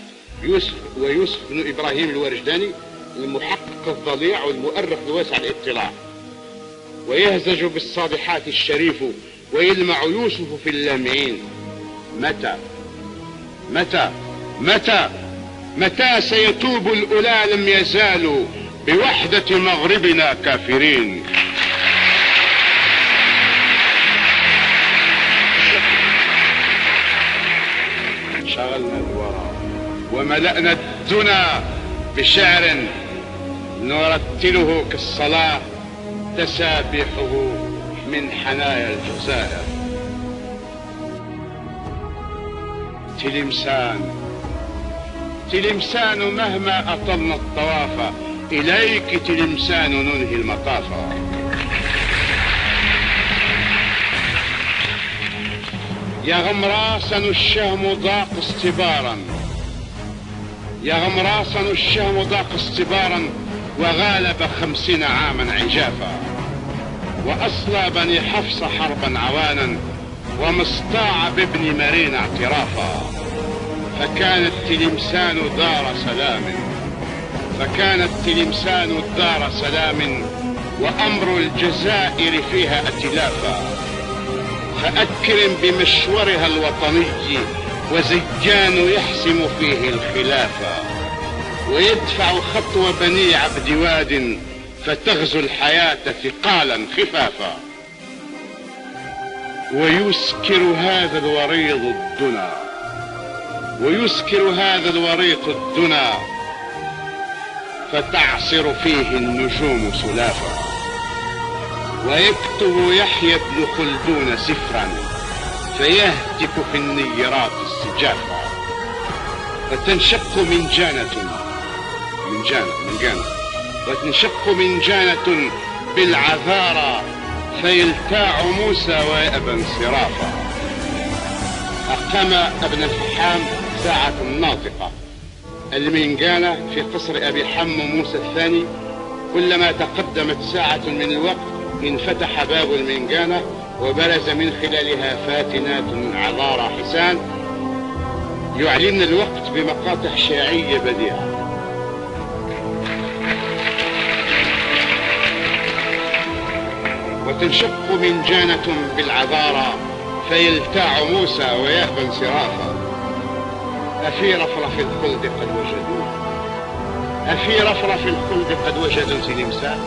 ويوسف بن إبراهيم الورداني المحقق الضليع والمؤرخ الواسع الاطلاع. ويهزج بالصابحات الشريف ويلمع يوسف في اللامعين. متى سيتوب الأولى لم يزالوا بوحدة مغربنا كافرين. شغلنا الورى وملأنا الدنا بشعر نرتله كالصلاة تسابيحه من حنايا الجزائر. تلمسان مهما أطلنا الطواف إليك تلمسان ننهي المطاف. يا غمراسن الشهم ضاق استبارا وغالب 50 عاما عجافا. وأصلى بني حفص حربا عوانا ومصطاع بابن مرين اعترافا. فكانت تلمسان دار سلام وأمر الجزائر فيها ائتلافا. فأكرم بمشورها الوطني وزيان يحسم فيه الخلافة. ويدفع خطوة بني عبد واد فتغزو الحياة ثقالا خفافا. ويسكر هذا الوريق الدنا فتعصر فيه النجوم سلافا. ويكتب يحيى بن خلدون سفرا فيهتك في النيرات السجافا. فتنشق من جانة وتنشق من جانة بالعذارى فيلتاع موسى ويأبى انصرافا. أقام ابن الفحام ساعة ناطقة المنجانة في قصر أبي حم موسى الثاني. كلما تقدمت ساعة من الوقت انفتح باب المنجانة وبرز من خلالها فاتنات عذارى حسان يعلن الوقت بمقاطع شاعية بديعة. وتنشق من جانة بالعذارى فيلتاع موسى ويأبى انصرافا. أفي رفرف الخلد قد وجدوا تلمسان.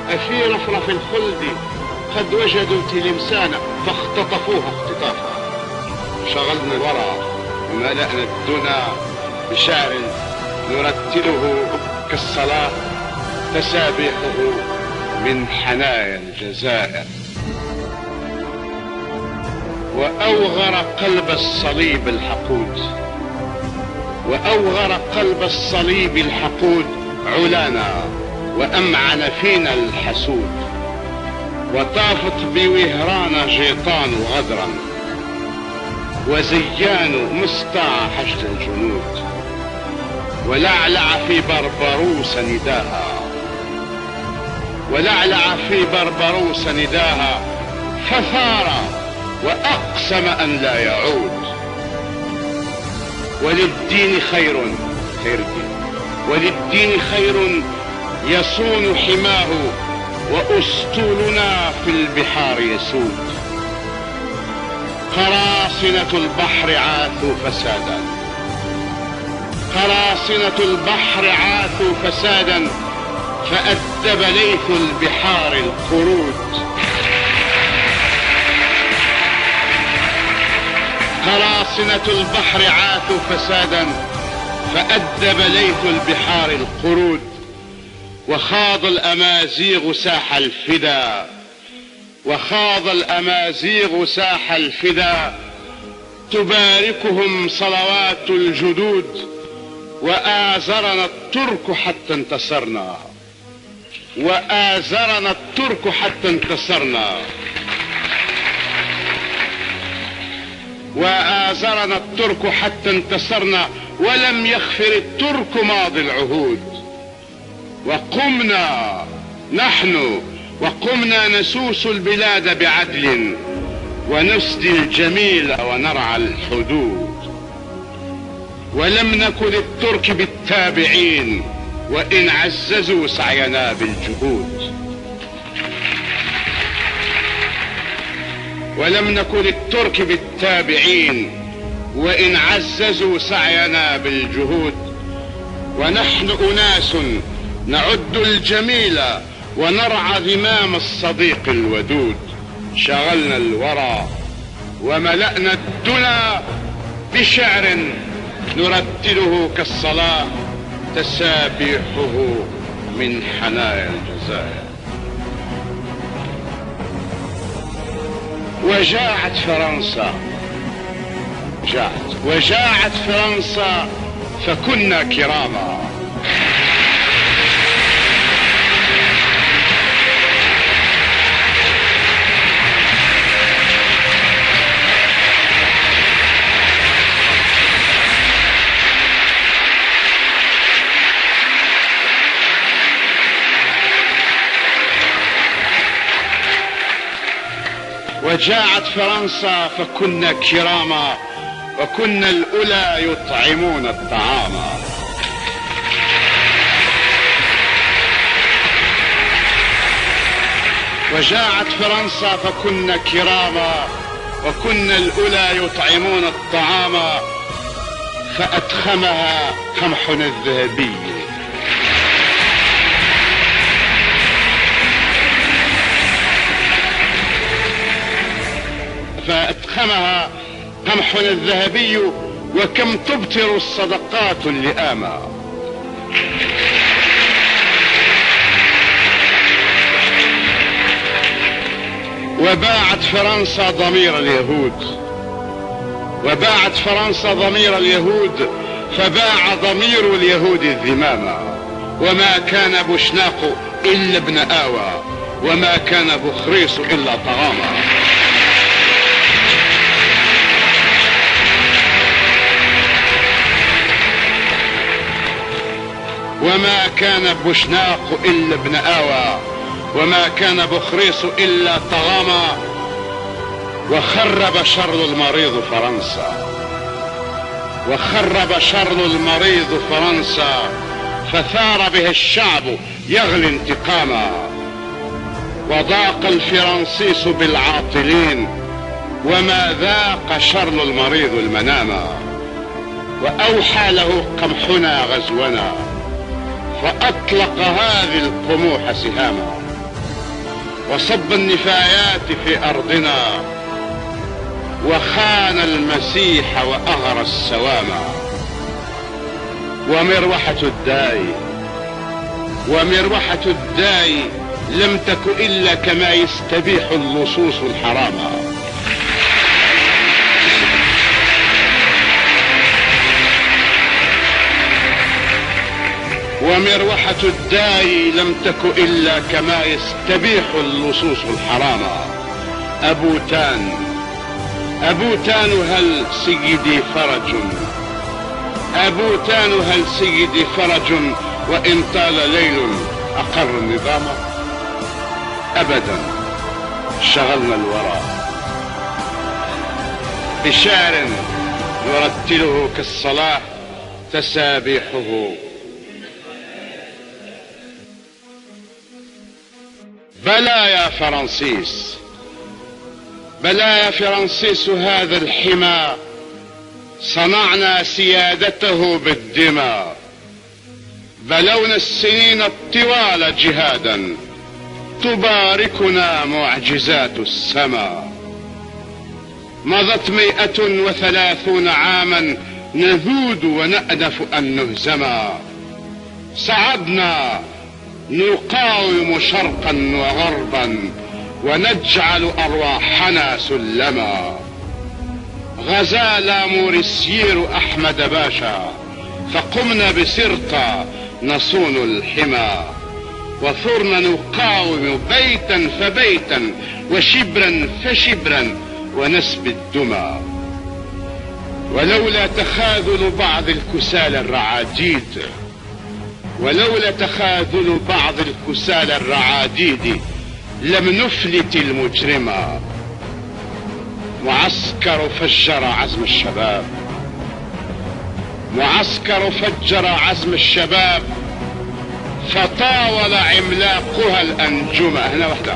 أفي رفرف الخلد قد وجدوا تلمسان فاختطفوها اختطافا. شغلنا الورى وملأنا الدنا بشعر نرتله كالصلاة تسابيحه من حنايا الجزائر. وأوغر قلب الصليب الحقود، وأوغر قلب الصليب الحقود علانا، وأمعن فينا الحسود، وطافت بوهران جيطان غدرا، وزيان مستع حشد الجنود، ولعلع في بربروس نداها، ولعلع في بربروس نداها، فثار وأقسم أن لا يعود. وللدين خير وللدين خير يصون حماه، وأسطولنا في البحار يسود. قراصنة البحر عاثوا فسادا، قراصنة البحر عاثوا فسادا، فأدب ليث البحار القرود. قراصنة البحر عاثوا فسادا، فأدب ليث البحار القرود. وخاض الأمازيغ ساح الفدا، وخاض الأمازيغ ساح الفدا، تباركهم صلوات الجدود. وآزرنا الترك حتى انتصرنا، وآزرنا الترك حتى انتصرنا، وآزرنا الترك حتى انتصرنا، ولم يغفر الترك ماضي العهود. وقمنا نحن، وقمنا نسوس البلاد بعدل، ونسدي الجميل ونرعى الحدود. ولم نكن للترك بالتابعين، وإن عززوا سعينا بالجهود. ولم نكن للترك بالتابعين، وإن عززوا سعينا بالجهود. ونحن أناس نعد الجميل، ونرعى ذمام الصديق الودود. شغلنا الورى وملأنا الدنا، بشعر نرتله كالصلاة، تسابيحه من حنايا الجزائر. وجاعت فرنسا، وجاعت فرنسا، فكنا كراما. وجاعت فرنسا فكنا كراما، وكنا الأولى يطعمون الطعام. وجاعت فرنسا فكنا كراما، وكنا الأولى يطعمون الطعام. فأدخمها قمحنا الذهبي، فأدخمها قمحنا الذهبي، وكم تبطر الصدقات اللئاما. وباعت فرنسا ضمير اليهود، وباعت فرنسا ضمير اليهود، فباع ضمير اليهود الذمام. وما كان بوشناق إلا ابن آوى، وما كان بخريص إلا طغاما. وما كان بوشناق إلا ابن آوى، وما كان بخريص إلا طغاما. وخرب شر المريض فرنسا، وخرب شر المريض فرنسا، فثار به الشعب يغلي انتقاما. وضاق الفرنسيس بالعاطلين، وما ذاق شر المريض المناما. وأوحى له قمحنا غزونا، فأطلق هذه القموح سهاما. وصب النفايات في أرضنا، وخان المسيح وأغرى السواما. ومروحة الداي، ومروحة الداي لم تك إلا كما يستبيح اللصوص الحراما. ومروحة الداي لم تك إلا كما يستبيح اللصوص الحرام. أبوتان هل سيدي فرج، أبوتان هل سيدي فرج، وإن طال ليل أقر النظام. أبدا شغلنا الورى بشعر نرتله كالصلاة تسابيحه. بلى يا فرنسيس، بلى يا فرنسيس، هذا الحمى صنعنا سيادته بالدماء. بلونا السنين الطوال جهادا تباركنا معجزات السماء. مضت 130 عاما نذود ونأنف أن نهزما. صعدنا نقاوم شرقا وغربا ونجعل أرواحنا سلما. غزا لاموريسير أحمد باشا فقمنا بسرطة نصون الحمى. وثرنا نقاوم بيتا فبيتا وشبرا فشبرا ونسبي الدمى. ولولا تخاذل بعض الكسالى الرعاديد، ولولا تخاذل بعض الكسالى الرعاديد لم نفلت المجرمة. معسكر فجر عزم الشباب، معسكر فجر عزم الشباب، فطاول عملاقها الأنجمة. هنا واحدة.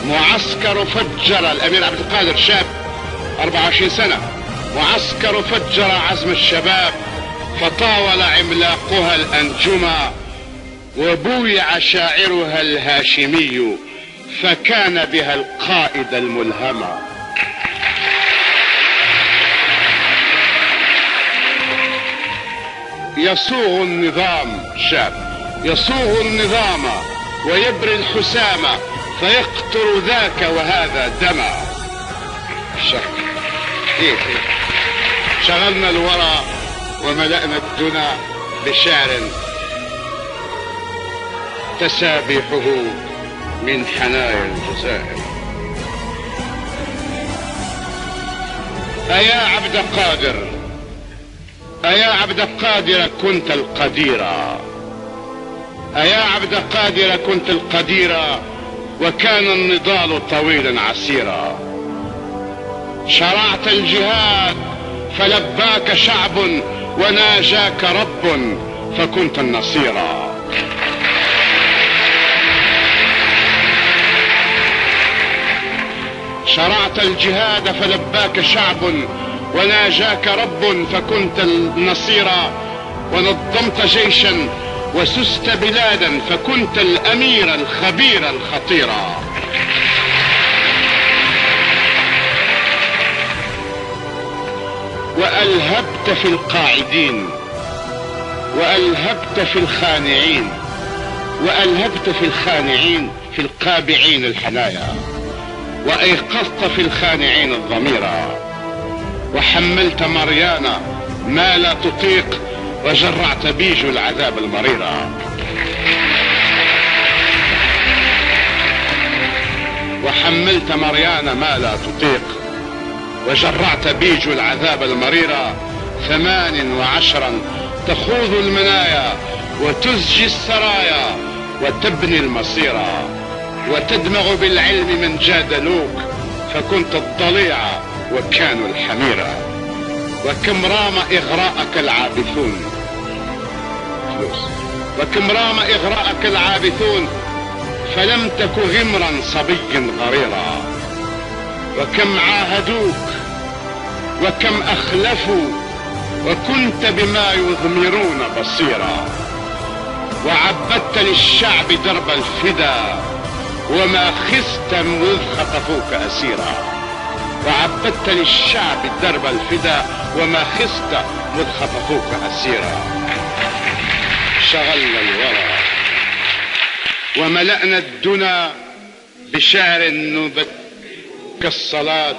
معسكر فجر الأمير عبد القادر شاب 24 سنة. معسكر فجر عزم الشباب فطاول عملاقها الأنجمة. وبويع شاعرها الهاشمي فكان بها القائد الملهمة. يصوغ النظام شاب، يصوغ النظام ويبري الحسامة فيقطر ذاك وهذا دما. شغلنا الورى وملأنا الدنا بشعر تسابيحه من حنايا الجزائر. أيا عبد قادر، أيا عبد قادر كنت القديرا، أيا عبد قادر كنت القديرا، وكان النضال طويلا عسيرا. شرعت الجهاد فلباك شعب وناجاك رب فكنت النصيرا. شرعت الجهاد فلباك شعب وناجاك رب فكنت النصيرا. ونظمت جيشا وسست بلادا فكنت الأمير الخبير الخطيرا. وألهبت في القاعدين، وألهبت في الخانعين، وألهبت في الخانعين في القابعين الحنايا، وأيقظت في الخانعين الضميرا. وحملت مريانا ما لا تطيق وجرعت بيج العذاب المريرا. وحملت مريانا ما لا تطيق وجرعت بيج العذاب المريرا. 18 تخوض المنايا وتزجي السرايا وتبني المصيرا. وتدمغ بالعلم من جادلوك فكنت الضليعة وكانوا الحميرة. وكم رام إغراءك العابثون، وكم رام إغراءك العابثون فلم تك غمرا صبي غريرا. وكم عاهدوك وكم أخلفوا وكنت بما يضمرون بصيرا. وعبدت للشعب درب الفدا وما خست مذ خطفوك أسيرا. وعبدت للشعب درب الفدا وما خست مذ خطفوك أسيرا. شغلنا الورى وملأنا الدنا بشعر كالصلاة.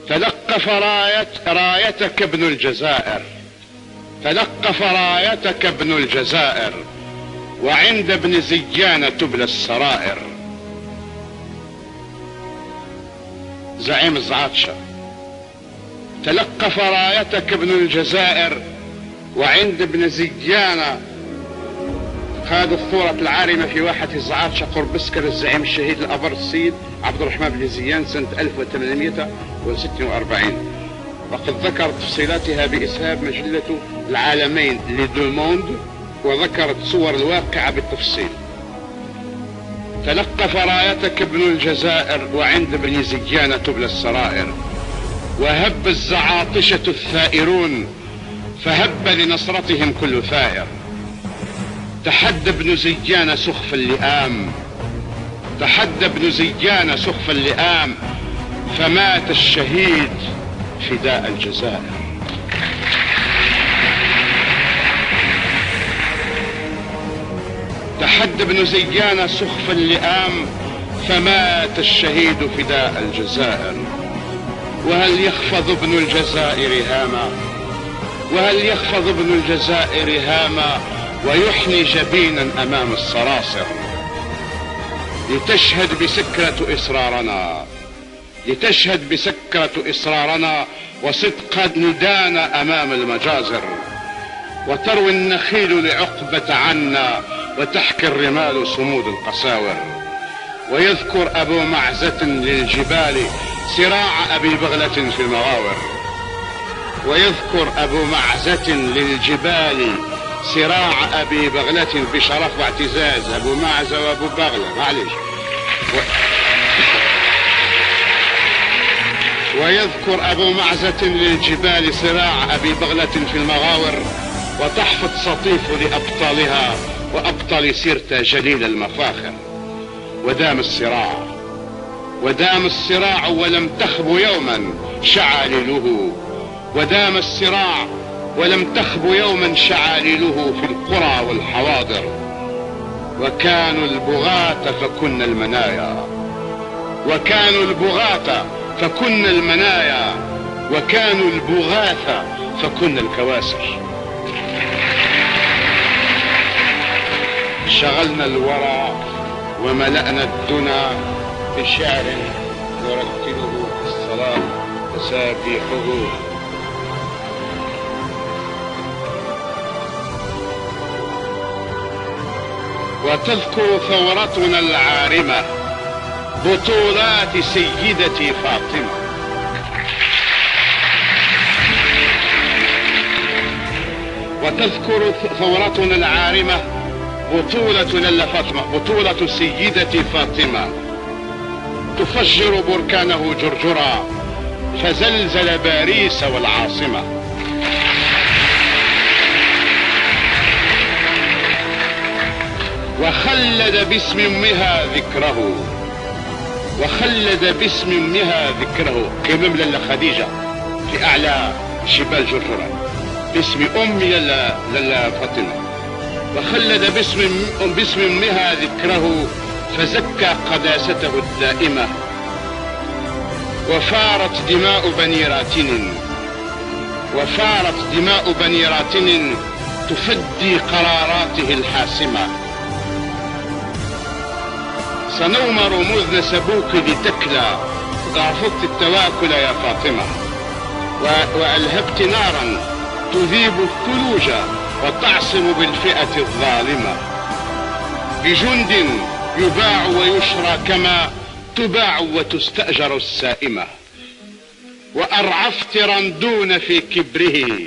تلقف رايتك ابن الجزائر، تلقف رايتك ابن الجزائر، وعند ابن زيان تبلى السرائر. زعيم الزعاطشة. تلقف رايتك ابن الجزائر، وعند ابن زيان خاد الثورة العارمة في واحة الزعاطشة قرب بسكر الزعيم الشهيد الأبر السيد عبد الرحمن بن زيان سنة 1846. وقد ذكر تفصيلاتها بإسهاب مجلة العالمين لدو موند، وذكرت صور الواقعة بالتفصيل. تلقف رايتك ابن الجزائر، وعند ابن زيان تبلى السرائر. وهب الزعاطشة الثائرون، فهب لنصرتهم كل ثائر. تحدى ابن زيان سخف اللئام، تحدى ابن زيان سخف اللئام، فمات الشهيد فداء الجزائر. تحدى ابن زيان سخف اللئام، فمات الشهيد فداء الجزائر. وهل يخفض ابن الجزائر هاما، وهل يخفض ابن الجزائر هاما، ويحني جبينا أمام الصراصر. لتشهد بسكرة إصرارنا، لتشهد بسكرة إصرارنا، وصدق ندانا أمام المجازر. وتروي النخيل لعقبة عنا، وتحكي الرمال صمود القساور. ويذكر أبو معزة للجبال صراع أبي بغلة في المغاور. ويذكر أبو معزة للجبال صراع أبي بغلة بشرف واعتزاز. أبو معزة وأبو بغلة معلش. ويذكر أبو معزة للجبال صراع أبي بغلة في المغاور. وتحفظ سطيف لأبطالها، وأبطال سيرتا جليل المفاخر. ودام الصراع، ودام الصراع، ولم تخب يوما شعالله. ودام الصراع ولم تخب يوما شعالله في القرى والحواضر. وكانوا البغاة فكن المنايا، وكانوا البغاة فكن المنايا، وكانوا البغاة فكن الكواسر. شغلنا الورى وملأنا الدنا بشعر نرتله في الصلاة تسابيحه. وتذكر ثورتنا العارمة بطولات سيدتي فاطمة. وتذكر ثورتنا العارمة بطولة سيدتي فاطمة. تفجر بركانه جرجرا، فزلزل باريس والعاصمة. وخلد باسم امها ذكره، وخلد باسم امها ذكره. كمم لالا خديجة في اعلى شبال جرجرة باسم امي لالا فاطمة. وخلد باسم امها ذكره، فزكى قداسته الدائمة. وفارت دماء بني راتن، وفارت دماء بني راتن تفدي قراراته الحاسمة. سنومر مذ نسبوك لتكلى، رافضت التواكل يا فاطمة. وألهبت نارا تذيب الثلوج، وتعصم بالفئة الظالمة. بجند يباع ويشرى كما تباع وتستأجر السائمة. وأرعفت رندون في كبره،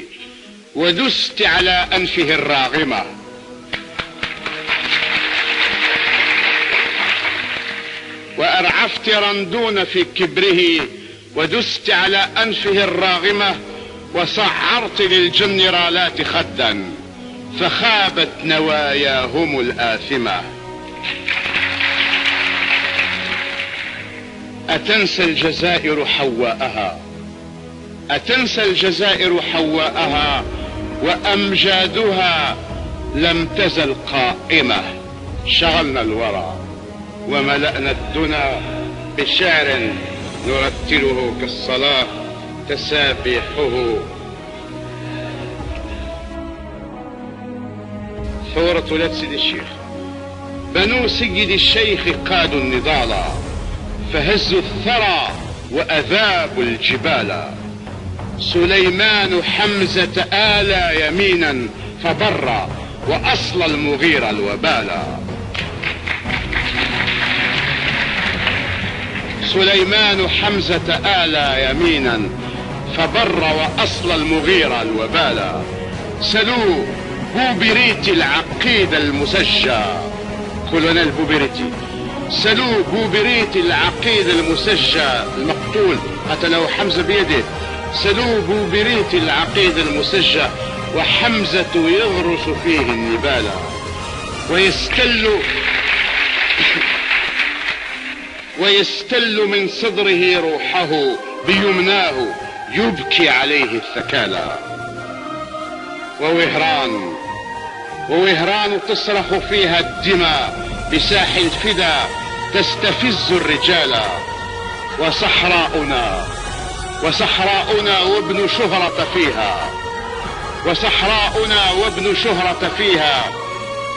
ودست على أنفه الراغمة. وأرعفت رندون في كبره، ودست على أنفه الراغمة. وصعرت للجنرالات خدا، فخابت نواياهم الآثمة. أتنسى الجزائر حواءها، أتنسى الجزائر حواءها، وأمجادها لم تزل قائمة. شغلنا الورى وملأنا الدنا بشعر نرتله كالصلاة تسابيحه. ثورة ولاد سيد الشيخ. بنو سيد الشيخ قادوا النضالا، فهزوا الثرى وأذابوا الجبال. سليمان حمزة آلى يمينا فبر، وأصل المغيرة الوبالا. سليمان حمزة آلى يمينا فبر، وأصل المغيرة الوبالا. سلوه بوبريتي العقيد المسجى، كولونيل بوبريتي. سلوه بوبريتي العقيد المسجى المقتول قتله حمزة بيده. سلوه بوبريتي العقيد المسجى، وحمزة يغرس فيه النبالا. ويستل من صدره روحه، بيمناه يبكي عليه الثكالى. ووهران تصرخ فيها الدماء، بساح الفدا تستفز الرجال. وصحراؤنا وابن شهرة فيها، وصحراؤنا وابن شهرة فيها،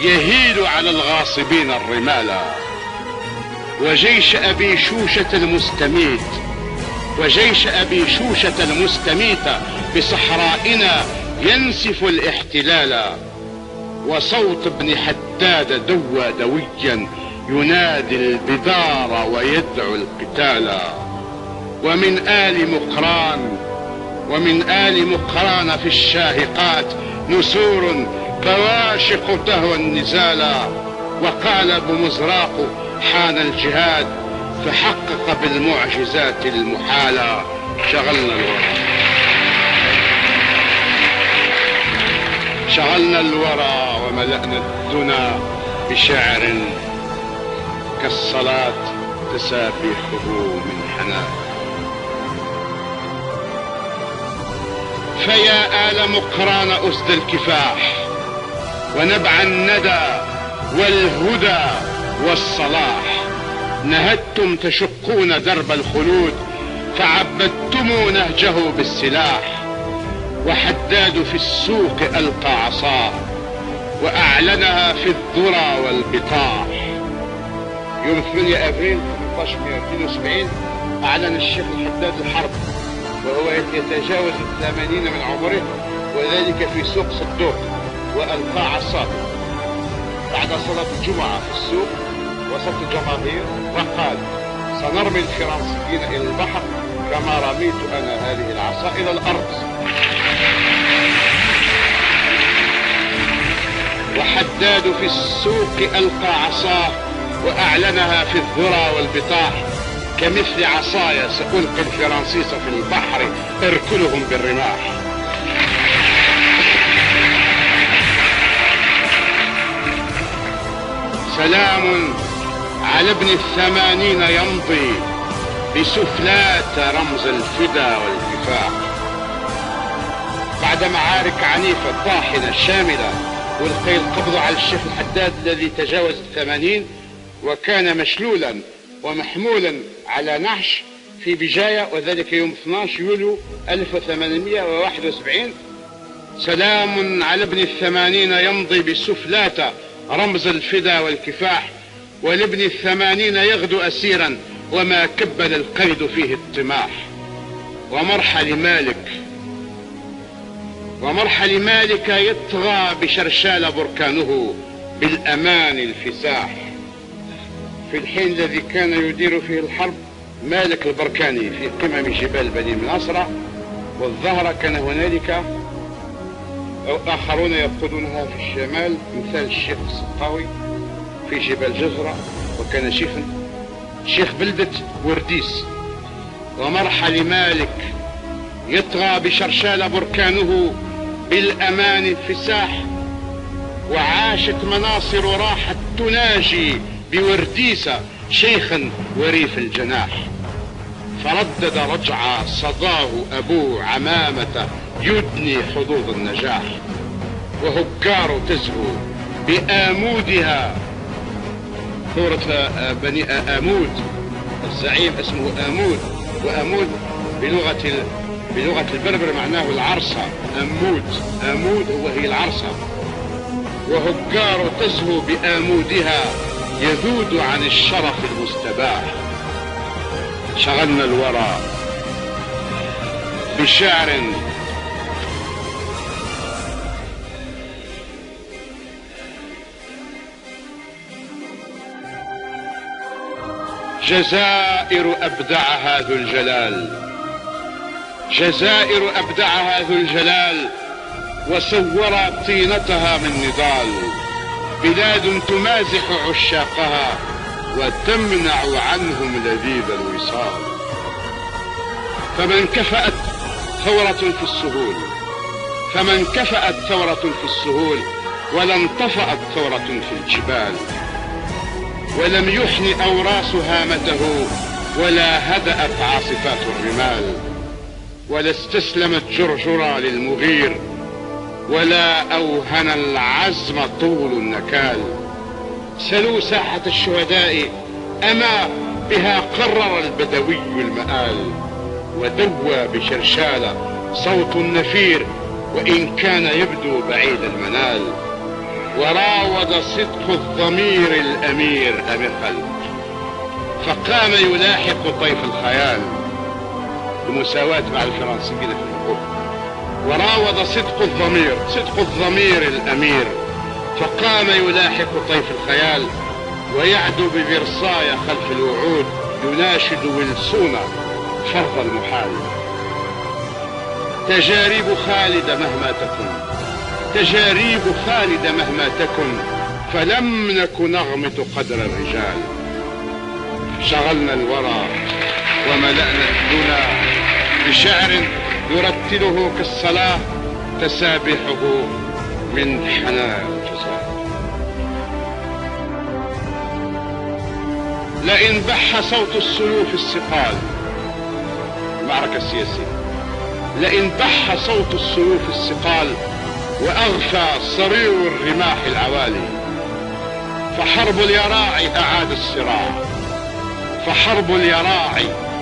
يهيل على الغاصبين الرمالا. وجيش أبي شوشة المستميت، وجيش أبي شوشة المستميت بصحرائنا ينسف الاحتلالا. وصوت ابن حداد دوى دويا ينادي البدار ويدعو القتالا. ومن آل مقران في الشاهقات نسور بواشق تهوى النزالا. وقال ابو مزراق حان الجهاد، فحقق بالمعجزات المحالة. شغلنا الورى وملأنا الدنا بشعر كالصلاة تسابيحه من حنان. فيا آل مقران أسد الكفاح، ونبع الندى والهدى والصلاح. نهدتم تشقون درب الخلود، فعبدتم نهجه بالسلاح. وحداد في السوق ألقى عصاه، وأعلنها في الذرى والبطاح. يوم 8 أبريل 1872 أعلن الشيخ الحداد الحرب، وهو يتجاوز 80 من عمره، وذلك في سوق صدوق. وألقى عصاه بعد صلاة الجمعة في السوق وسط الجماهير، وقال: سنرمي الفرنسيين إلى البحر كما رميت أنا هذه العصا إلى الأرض. وحداد في السوق ألقى عصاه، وأعلنها في الذرى والبطاح: كمثل عصايا سألقي الفرنسيس في البحر اركلهم بالرماح. سلام على ابن 80 يمضي بسفلات رمز الفدا والكفاح. بعد معارك عنيفة طاحنة شاملة، والقي القبض على الشيخ الحداد الذي تجاوز 80، وكان مشلولا ومحمولا على نعش في بجاية، وذلك يوم 12 يوليو 1871. سلام على ابن 80 يمضي بسفلات رمز الفدا والكفاح، ولابن 80 يغدو أسيرا، وما كبل القيد فيه الطماح. ومرحل مالك يطغى بشرشال بركانه بالأمان الفساح. في الحين الذي كان يدير فيه الحرب مالك البركاني في قمم جبال بني مناصرة، والظهر كان هنالك آخرون يقودونها في الشمال، مثال الشيخ السقاوي في جبال جزرة، وكان شيخ بلدة ورديس. ومرحل مالك يطغى بشرشال بركانه بالأمان الفساح، وعاشت مناصر راحت تناجي بورديس شيخا وريف الجناح. فردد رجعا صداه أبو عمامة يدني حظوظ النجاح، وهجار تزهو بآمودها. ثورة بني آمود، الزعيم اسمه آمود، وآمود بلغة البربر معناه العرصة. آمود هي العرصة. وهجار تزهو بآمودها يذود عن الشرف المستباح. شغلنا الورى بشعر جزائر أبدعها ذو الجلال، جزائر أبدعها ذو الجلال، وصور طينتها من نضال. بلاد تمازح عشاقها وتمنع عنهم لذيذ الوصال. فمن كفأت ثورة في السهول ولا انطفأت ثورة في الجبال، ولم يحن أوراس هامته ولا هدأت عاصفات الرمال، ولا استسلمت جرجرة للمغير ولا أوهن العزم طول النكال. سلوا ساحة الشهداء أما بها قرر البدوي المآل، ودوى بشرشالة صوت النفير وإن كان يبدو بعيد المنال. وراود صدق الضمير الأمير أمير خلد، فقام يلاحق طيف الخيال بمساواة مع الفرنسيين في الحكم. وراود صدق الضمير الأمير، فقام يلاحق طيف الخيال ويعدو بفرساي خلف الوعود، يناشد ويلسون فرض المحال. تجارب خالد مهما تكن، فلم نك نغمط قدر الرجال. شغلنا الورى وملأنا الدنا بشعر يرتله كالصلاة تسابيحه من حنايا الجزائر. لئن بح صوت السيوف الثقال، المعركة السياسية، لئن بح صوت السيوف الثقال وأغفى صرير الرماح العوالي، فحرب اليراع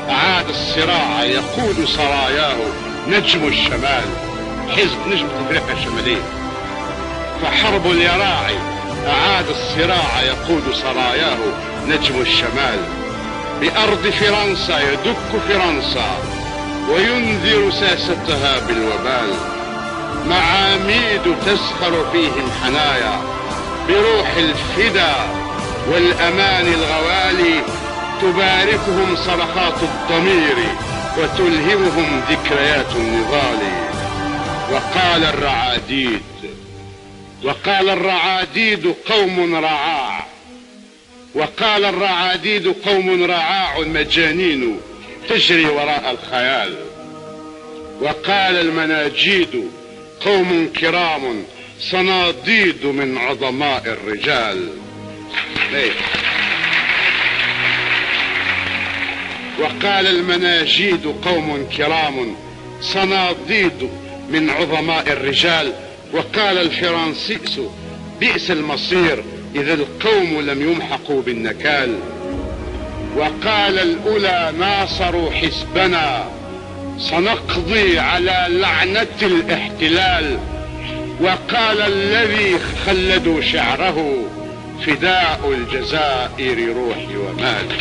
أعاد الصراع يقود سراياه نجم الشمال، حزب نجم أفريقيا الشمالية. فحرب اليراع أعاد الصراع يقود سراياه نجم الشمال. بأرض فرنسا يدك فرنسا وينذر ساستها بالوبال. معاميد تزخر فيهم حنايا بروح الفدا والأمان الغوالي، تباركهم صرخات الضمير وتلهمهم ذكريات النضال. وقال الرعاديد قوم رعاع مجانين تجري وراء الخيال. وقال المناجيد قوم كرام صناديد من عظماء الرجال. وقال المناجيد قوم كرام صناديد من عظماء الرجال. وقال الفرنسيس بئس المصير إذا القوم لم يمحقوا بالنكال. وقال الأولى ناصروا حزبنا سنقضي على لعنة الاحتلال. وقال الذي خلدوا شعره فداء الجزائر روحي ومالي.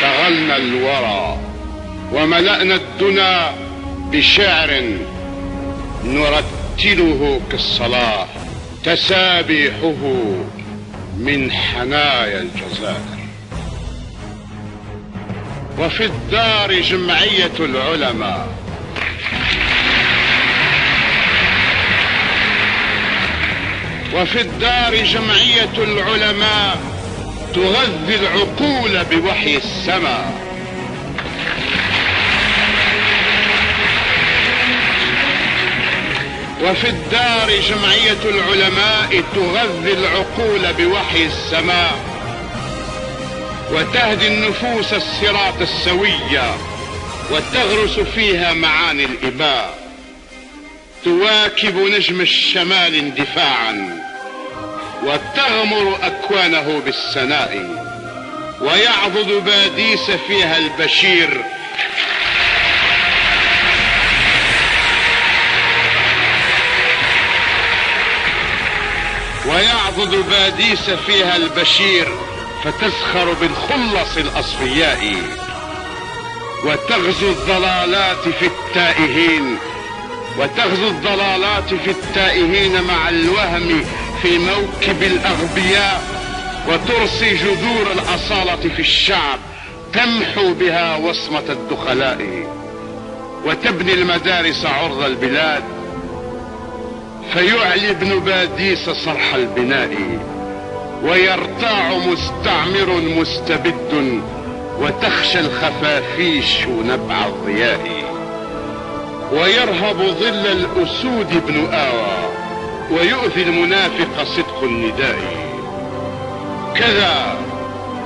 شغلنا الورى وملأنا الدنا بشعر نرتله كالصلاة تسابيحه من حنايا الجزائر. وفي الدار جمعية العلماء، وفي الدار جمعية العلماء تغذي العقول بوحي السماء. وفي الدار جمعية العلماء تغذي العقول بوحي السماء، وتهدي النفوس الصراط السوية وتغرس فيها معاني الإباء. تواكب نجم الشمال اندفاعا وتغمر أكوانه بالسناء، ويعضد باديس فيها البشير، ويعضد باديس فيها البشير، فتزخر بالخلص الأصفياء، وتغزو الضلالات في التائهين، وتغزو الضلالات في التائهين مع الوهم في موكب الأغبياء، وترسي جذور الأصالة في الشعب تمحو بها وصمة الدخلاء، وتبني المدارس عرض البلاد، فيعلي ابن باديس صرح البناء، ويرتاع مستعمر مستبد، وتخشى الخفافيش نبع الضياء، ويرهب ظل الأسود ابن آوى، ويؤذي المنافق صدق النداء.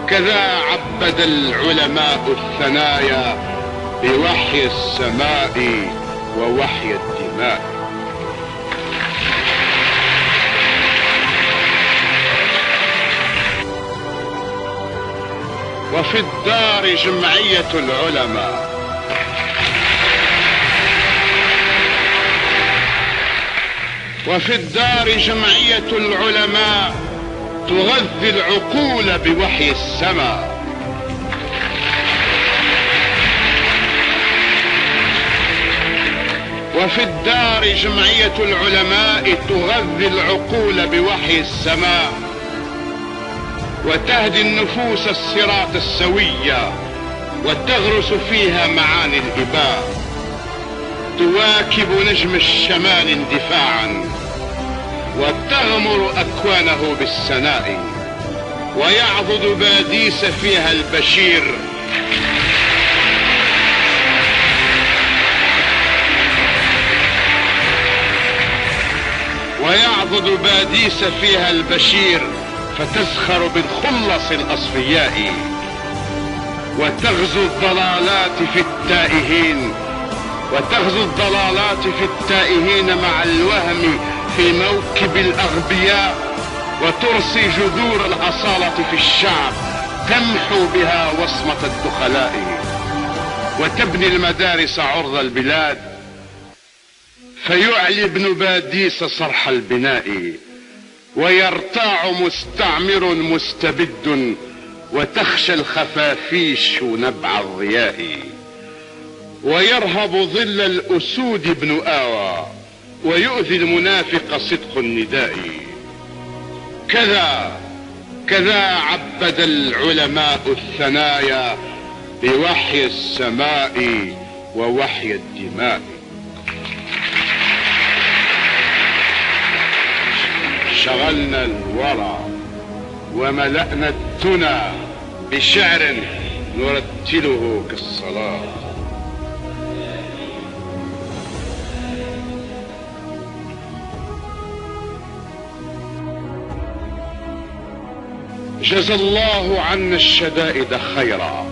كذا عبد العلماء الثنايا بوحي السماء ووحي الدماء. وفي الدار جمعية العلماء، وفي الدار جمعية العلماء تغذي العقول بوحي السماء. وفي الدار جمعية العلماء تغذي العقول بوحي السماء، وتهدي النفوس الصراط السوية، وتغرس فيها معاني الإباء، تواكب نجم الشمال اندفاعا، وتغمر أكوانه بالسناء، ويعضد باديس فيها البشير، ويعضد باديس فيها البشير، فتزخر بالخلص الأصفياء، وتغزو الضلالات في التائهين، وتغزو الضلالات في التائهين مع الوهم في موكب الأغبياء، وترسي جذور الأصالة في الشعب تمحو بها وصمة الدخلاء، وتبني المدارس عرض البلاد، فيعلي ابن باديس صرح البناء، ويرتاع مستعمر مستبد، وتخشى الخفافيش نبع الضياء، ويرهب ظل الأسود ابن آوى، ويؤذي المنافق صدق النداء. كذا عبد العلماء الثنايا بوحي السماء ووحي الدماء. شغلنا الورى وملأنا الدنا بشعر نرتله كالصلاة. جزى الله عنا الشدائد خيرا،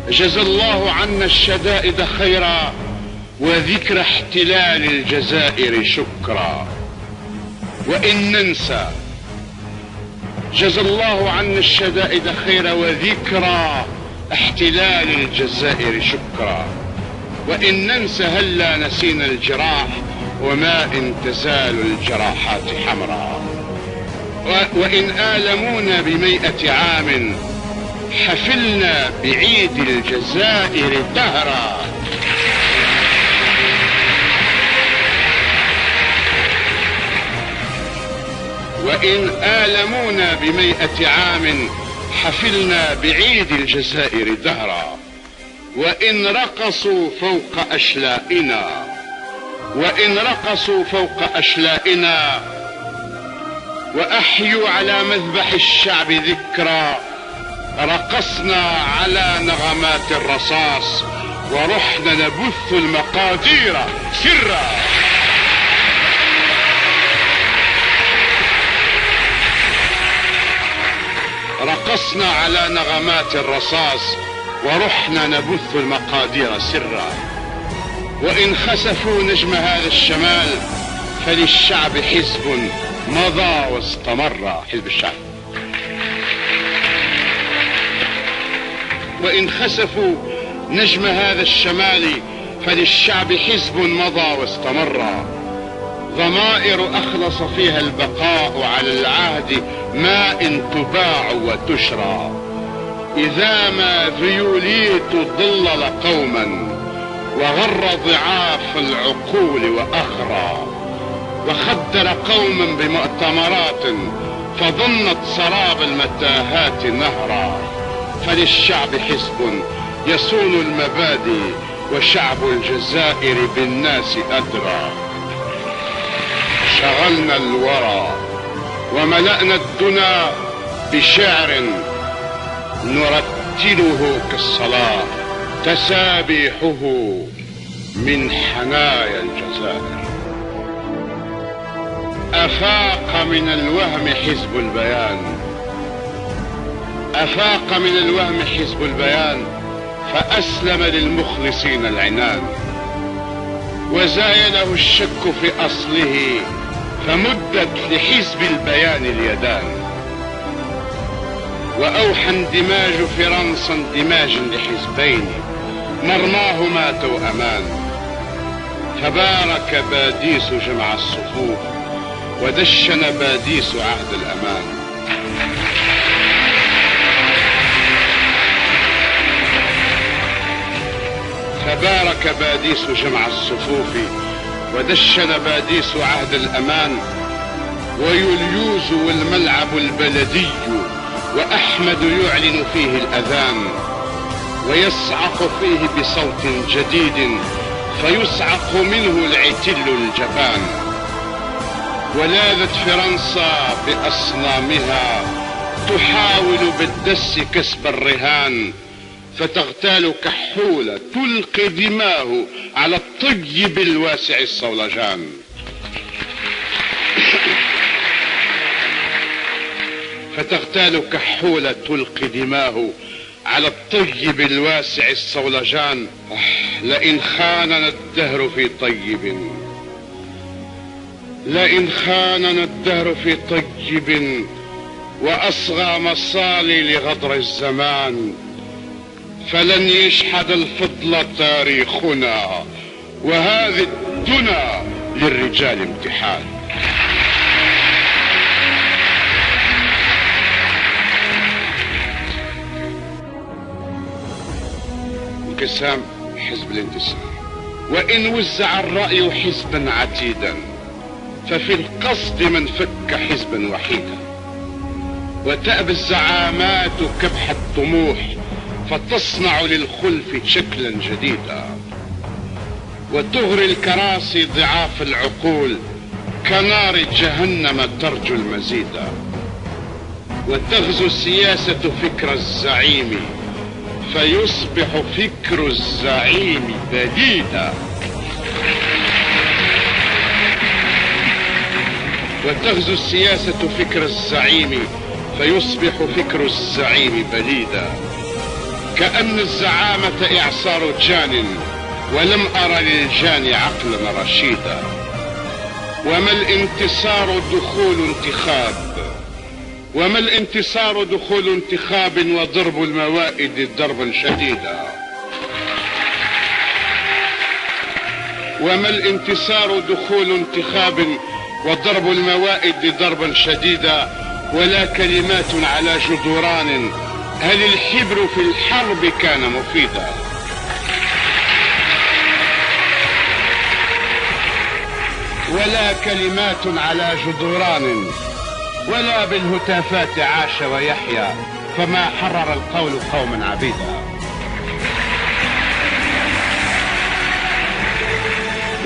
جزى الله عنا الشدائد خيرا، وذكر احتلال الجزائر شكرا. وإن ننسى، جزى الله عنا الشدائد خيرا، وذكرى احتلال الجزائر شكرا. وإن ننسى هلا نسينا الجراح، وما إن تزال الجراحات حمرا. وإن آلمونا ب100 عام، حفلنا بعيد الجزائر دهرا. وإن آلمونا ب100 عام، حفلنا بعيد الجزائر دهرا. وإن رقصوا فوق أشلائنا، وإن رقصوا فوق أشلائنا، وأحيوا على مذبح الشعب ذكرى، رقصنا على نغمات الرصاص، ورحنا نبث المقادير سرا. رقصنا على نغمات الرصاص، ورحنا نبث المقادير سرا. وإن خسفوا نجم هذا الشمال، فللشعب حزب مضى واستمر حزب الشعب. وإن خسفوا نجم هذا الشمال فللشعب حزب مضى واستمر. ضمائر أخلص فيها البقاء على العهد ما إن تباع وتشرى. إذا ما فيوليت ضلل قوما وغر ضعاف العقول وأغرى. وخدر قوما بمؤتمرات فظنت سراب المتاهات نهرا. فللشعب حزب يصون المبادئ وشعب الجزائر بالناس أدرى. شغلنا الورى وملأنا الدنا بشعر نرتله كالصلاة تسابيحه من حنايا الجزائر. أفاق من الوهم حزب البيان. أفاق من الوهم حزب البيان فأسلم للمخلصين العنان. وزايله الشك في أصله فمدت لحزب البيان اليدان. وأوحى اندماج فرنسا اندماج لحزبين مرماهما توأمان. فبارك باديس جمع الصفوف ودشن باديس عهد الأمان. فبارك باديس جمع الصفوف ودشن باديس عهد الأمان. ويوليوز والملعب البلدي وأحمد يعلن فيه الأذان. ويصعق فيه بصوت جديد فيصعق منه العتل الجبان. ولاذت فرنسا بأصنامها تحاول بالدس كسب الرهان. فتغتال كحولة تلقي دماه على الطيب الواسع الصولجان. فتغتال كحولة تلقي دماه على الطيب الواسع الصولجان. لئن خاننا الدهر في طيب. لئن خاننا الدهر في طيب وأصغى مصالي لغدر الزمان. فلن يشحد الفضل تاريخنا وهذه الدنا للرجال امتحان. انقسام حزب الانتصار. وإن وزع الرأي حزبا عتيدا ففي القصد من فك حزبا وحيدا. وتأبى الزعامات كبح الطموح فتصنع للخلف شكلا جديدا. وتغري الكراسي ضعاف العقول كنار جهنم ترجو المزيد. وتغزو السياسة فكر الزعيم فيصبح فكر الزعيم بليدا. وتغزو السياسة فكر الزعيم فيصبح فكر الزعيم بليدا. كأن الزعامة إعصار جان ولم أرى للجان عقلا رشيدا. وما الانتصار دخول انتخاب. وما الانتصار دخول انتخاب وضرب الموائد ضربا شديدا. وما الانتصار دخول انتخاب وضرب الموائد ضربا شديدا. ولا كلمات على جدران هل الحبر في الحرب كان مفيدا. ولا كلمات على جدران ولا بالهتافات عاش ويحيا فما حرر القول قوما عبيدا.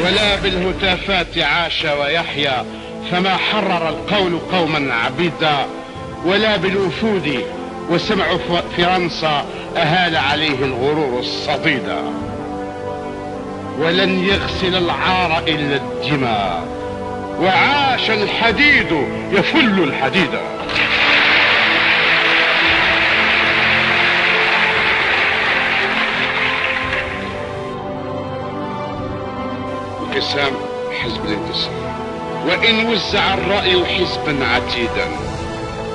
ولا بالهتافات عاش ويحيا فما حرر القول قوما عبيدا. ولا بالوفود وسمع فرنسا أهال عليه الغرور الصديدا. ولن يغسل العار إلا الدماء وعاش الحديد يفل الحديدا. انقسام حزب الانتصار. وإن وزع الرأي حزبا عتيدا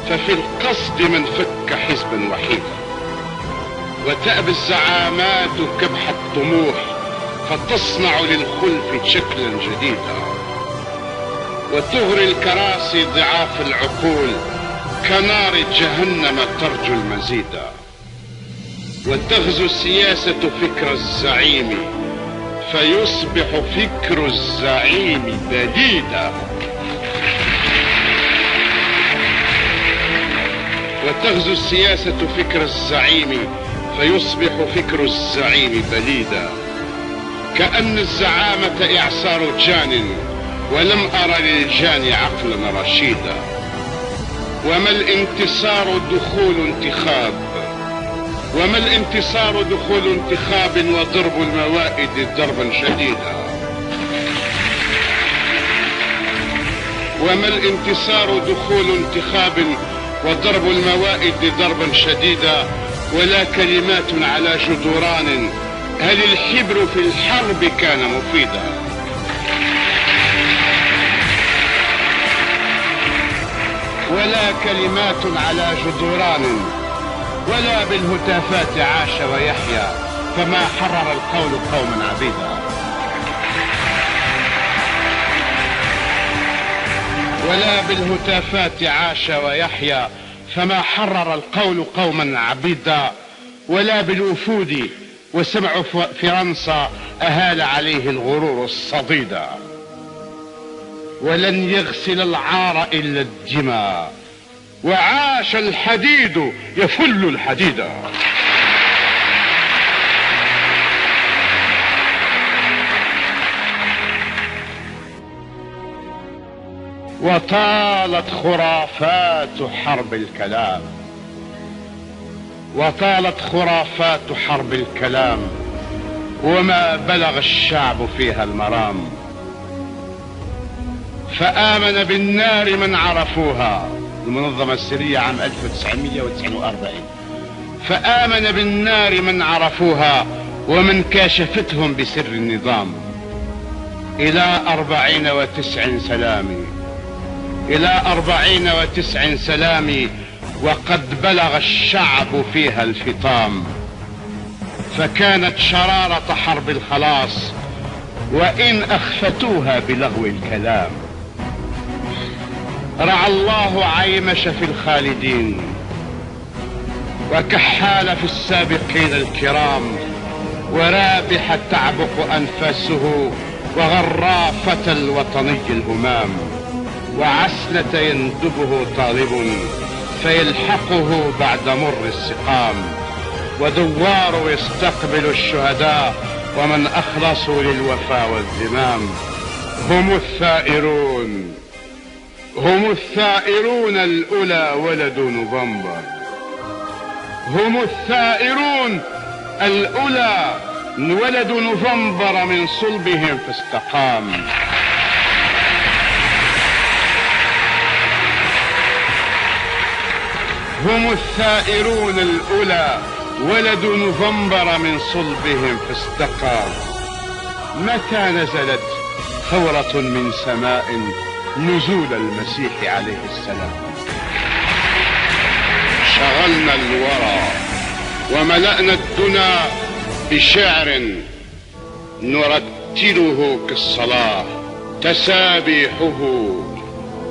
ففي القصد من فك حزبا وحيدا. وتأبى الزعامات كبح الطموح فتصنع للخلف شكلا جديدا. وتغري الكراسي ضعاف العقول كنار جهنم ترجو المزيد. وتغزو السياسة فكر الزعيم فيصبح فكر الزعيم بليدا. وتغزو السياسة فكر الزعيم فيصبح فكر الزعيم بليدا. كأن الزعامة إعصار جان ولم أر للجان عقلا رشيدا. وما الانتصار دخول انتخاب وما الانتصار دخول انتخاب وضرب الموائد ضربا شديدا. وما الانتصار دخول انتخاب وضرب الموائد ضربا شديدا. ولا كلمات على جدران هل الحبر في الحرب كان مفيدا. ولا كلمات على جدران ولا بالهتافات عاش ويحيا فما حرر القول قوما عبيدا. ولا بالهتافات عاش ويحيا فما حرر القول قوما عبيدا. ولا بالوفود وسمع فرنسا أهال عليه الغرور الصديدا. ولن يغسل العار إلا الدماء وعاش الحديد يفل الحديدا. وطالت خرافات حرب الكلام وطالت خرافات حرب الكلام وما بلغ الشعب فيها المرام. فآمن بالنار من عرفوها، المنظمة السرية عام 1949. فآمن بالنار من عرفوها ومن كاشفتهم بسر النظام. إلى 49 سلامي إلى 49 سلامي وقد بلغ الشعب فيها الفطام. فكانت شرارة حرب الخلاص وإن أخفتوها بلغو الكلام. رعى الله عيمش في الخالدين وكحال في السابقين الكرام. ورابح تعبق أنفاسه وغرافة الوطني الهمام. وعسلة يندبه طالب فيلحقه بعد مر السقام. ودوار يستقبل الشهداء ومن أخلصوا للوفاء والذمام. هم الثائرون الأولى ولد نوفمبر. هم الثائرون الأولى ولد نوفمبر من صلبهم فاستقام. هم الثائرون الأولى ولد نوفمبر من صلبهم فاستقام. متى نزلت ثورة من سماء نزول المسيح عليه السلام. شغلنا الورى وملأنا الدنا بشعر نرتله كالصلاة تسابيحه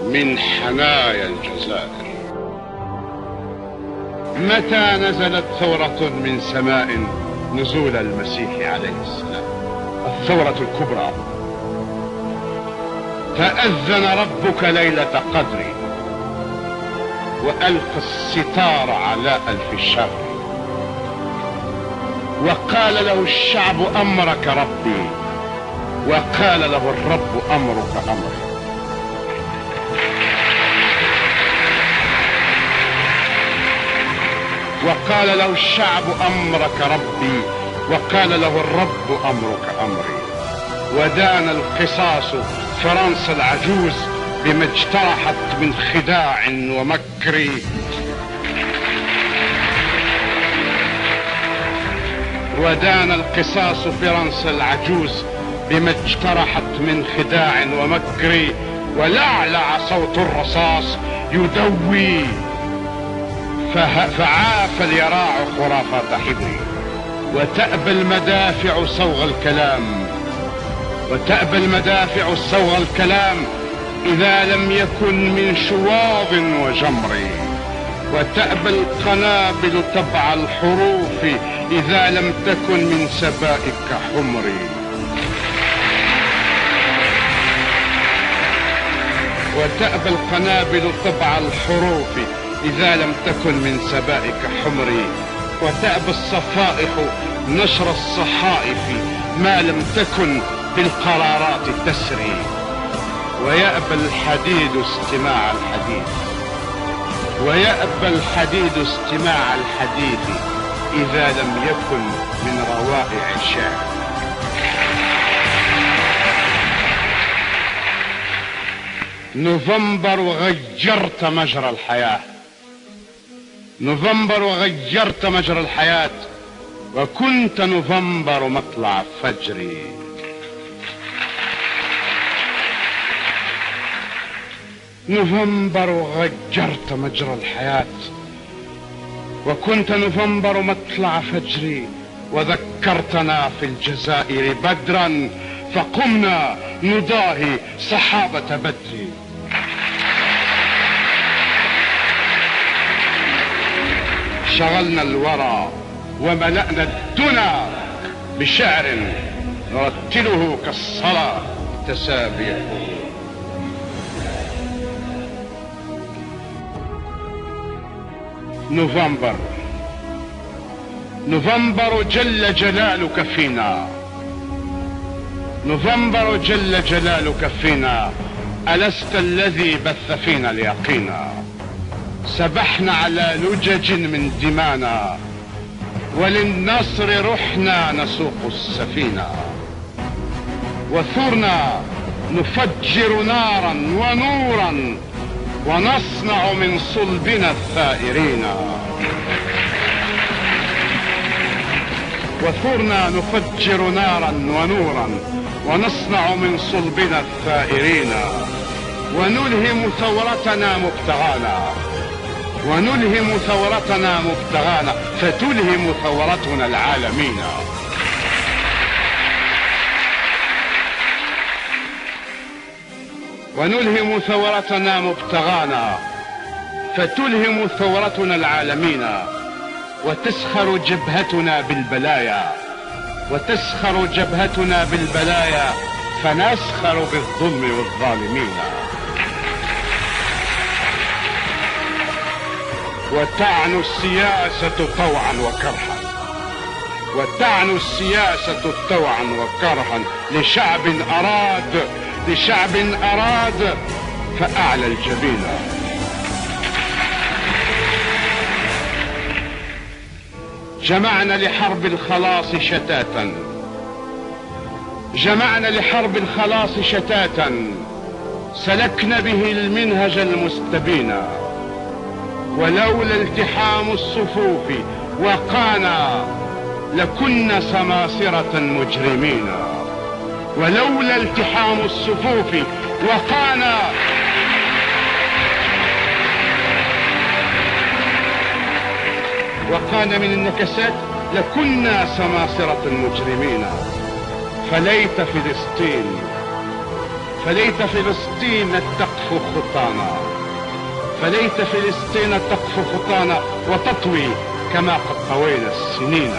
من حنايا الجزائر. متى نزلت ثورة من سماء نزول المسيح عليه السلام، الثورة الكبرى. تأذن ربك ليلة قدر وألقى الستار على ألف الشر. وقال له الشعب أمرك ربي وقال له الرب أمرك أمري. وقال له الشعب أمرك ربي وقال له الرب أمرك أمري. ودان القصاص فرنسا العجوز بما اجترحت من خداع ومكر. ودان القصاص فرنسا العجوز بما اجترحت من خداع ومكر. ولعلع صوت الرصاص يدوي، فعاف اليراع خرافات حبري. وتأبى المدافع صوغ الكلام، وتأبى المدافع صوغ الكلام إذا لم يكن من شواظ وجمر. وتأبى القنابل تبع الحروف إذا لم تكن من سبائك حمر. وتأبى القنابل تبع الحروف إذا لم تكن من سبائك حمر. وتأبى الصفائح نشر الصحائف ما لم تكن بالقرارات تسري. ويأبى الحديد استماع الحديث، ويأبى الحديد استماع الحديث إذا لم يكن من روائع الشعر. نوفمبر وغيرت مجرى الحياة، نوفمبر وغيرت مجرى الحياة، وكنت نوفمبر مطلع فجري. نوفمبر وغيرت مجرى الحياة، وكنت نوفمبر مطلع فجري. وذكرتنا في الجزائر بدرا فقمنا نضاهي صحابة بدر. شغلنا الورى وملأنا الدنا بشعر نرتله كالصلاة تسابيحه. نوفمبر، نوفمبر جل جلالك فينا، نوفمبر جل جلالك فينا، ألست الذي بث فينا اليقينا. سبحنا على لجج من دمانا، وللنصر رحنا نسوق السفينة. وثرنا نفجر نارا ونورا، ونصنع من صلبنا الثائرين. وثرنا نفجر نارا ونورا، ونصنع من صلبنا الثائرين. ونلهم ثورتنا مبتغانا، ونلهم ثورتنا مبتغانا، فتلهم ثورتنا العالمين. ونلهم ثورتنا مبتغانا، فتلهم ثورتنا العالمين. وتسخر جبهتنا بالبلايا، وتسخر جبهتنا بالبلايا، فنسخر بالظلم والظالمين. وتعنو السياسة طوعا وكرها، وتعنو السياسة طوعا وكرها لشعب أراد، لشعب أراد فأعلى الجبين. جمعنا لحرب الخلاص شتاتا، جمعنا لحرب الخلاص شتاتا، سلكنا به المنهج المستبين. ولولا التحام الصفوف وقانا لكنا سماسرة مجرمين. ولولا التحام الصفوف وقانا من النكسات لكنا سماسرة مجرمين. فليت فلسطين، فليت فلسطين تقف خطانا، فليت فلسطين تقف خطانا وتطوي كما قد طوينا السنين.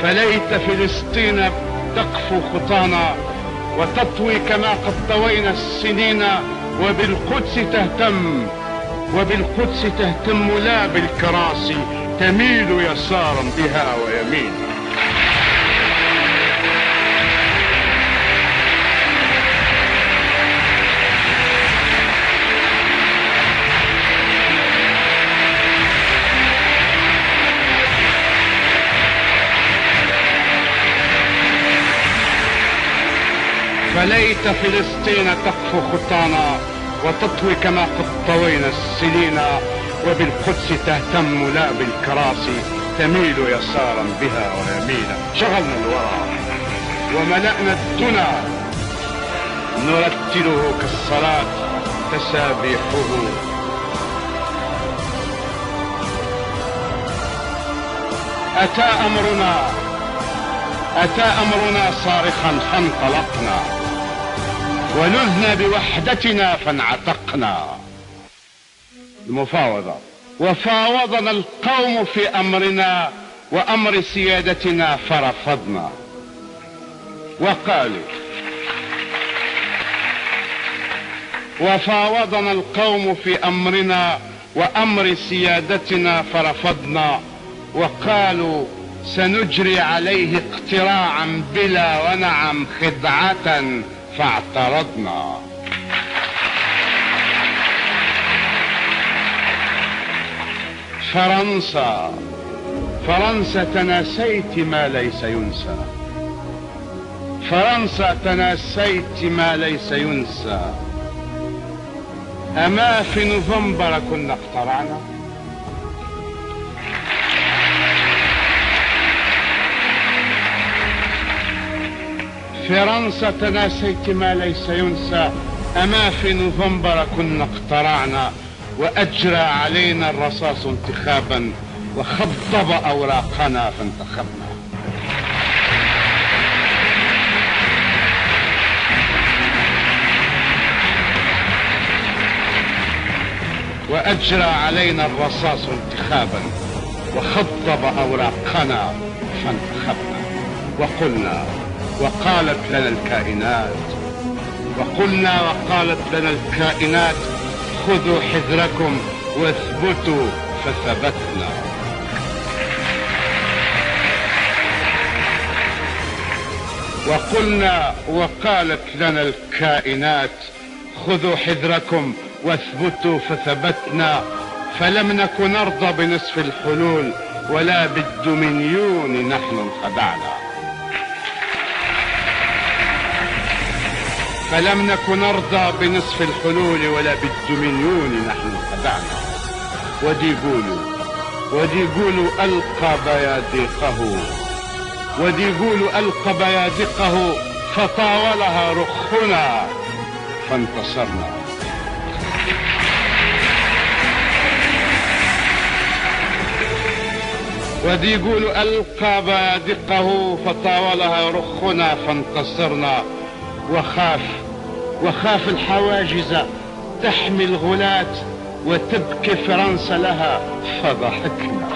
فليت فلسطين تقف خطانا وتطوي كما قد طوينا السنين. وبالقدس تهتم، وبالقدس تهتم لا بالكراسي، تميل يسارا بها ويمين. فليت فلسطين تقف خطانا وتطوي كما قد طوينا السنين. وبالقدس تهتم لا بالكراسي، تميل يسارا بها ويمينا. شغلنا الورى وملأنا الدنا، نرتله كالصلاة تسابيحه. أتى أمرنا صارخا فانطلقنا، ولذنا بوحدتنا فانعتقنا. المفاوضة. وفاوضنا القوم في أمرنا وأمر سيادتنا فرفضنا، وقالوا وفاوضنا القوم في أمرنا وأمر سيادتنا فرفضنا، وقالوا سنجري عليه اقتراعا بلا ونعم خدعة فاعترضنا. فرنسا تناسيت ما ليس ينسى، فرنسا تناسيت ما ليس ينسى. أما في نوفمبر كنا اقترعنا؟ فرنسا تناسيت ما ليس ينسى. أما في نوفمبر كنا اقترعنا، وأجرى علينا الرصاص انتخابا وخضب أوراقنا فانتخبنا. وأجرى علينا الرصاص انتخابا وخضب أوراقنا فانتخبنا. وقلنا وقالت لنا الكائنات، وقلنا وقالت لنا الكائنات خذوا حذركم واثبتوا فثبتنا. وقلنا وقالت لنا الكائنات خذوا حذركم واثبتوا فثبتنا. فلم نكن نرضى بنصف الحلول ولا بالدومينيون نحن انخدعنا. فلم نكن نرضى بنصف الحلول ولا بالدومينيون نحن انخدعنا. وديقولوا ألقى بيادقه، وديقولوا ألقى بيادقه فطاولها رخنا فانتصرنا. وديقولوا ألقى بيادقه فطاولها رخنا فانتصرنا. وخاف الحواجز تحمي الغلاة وتبكي فرنسا لها فضحكنا.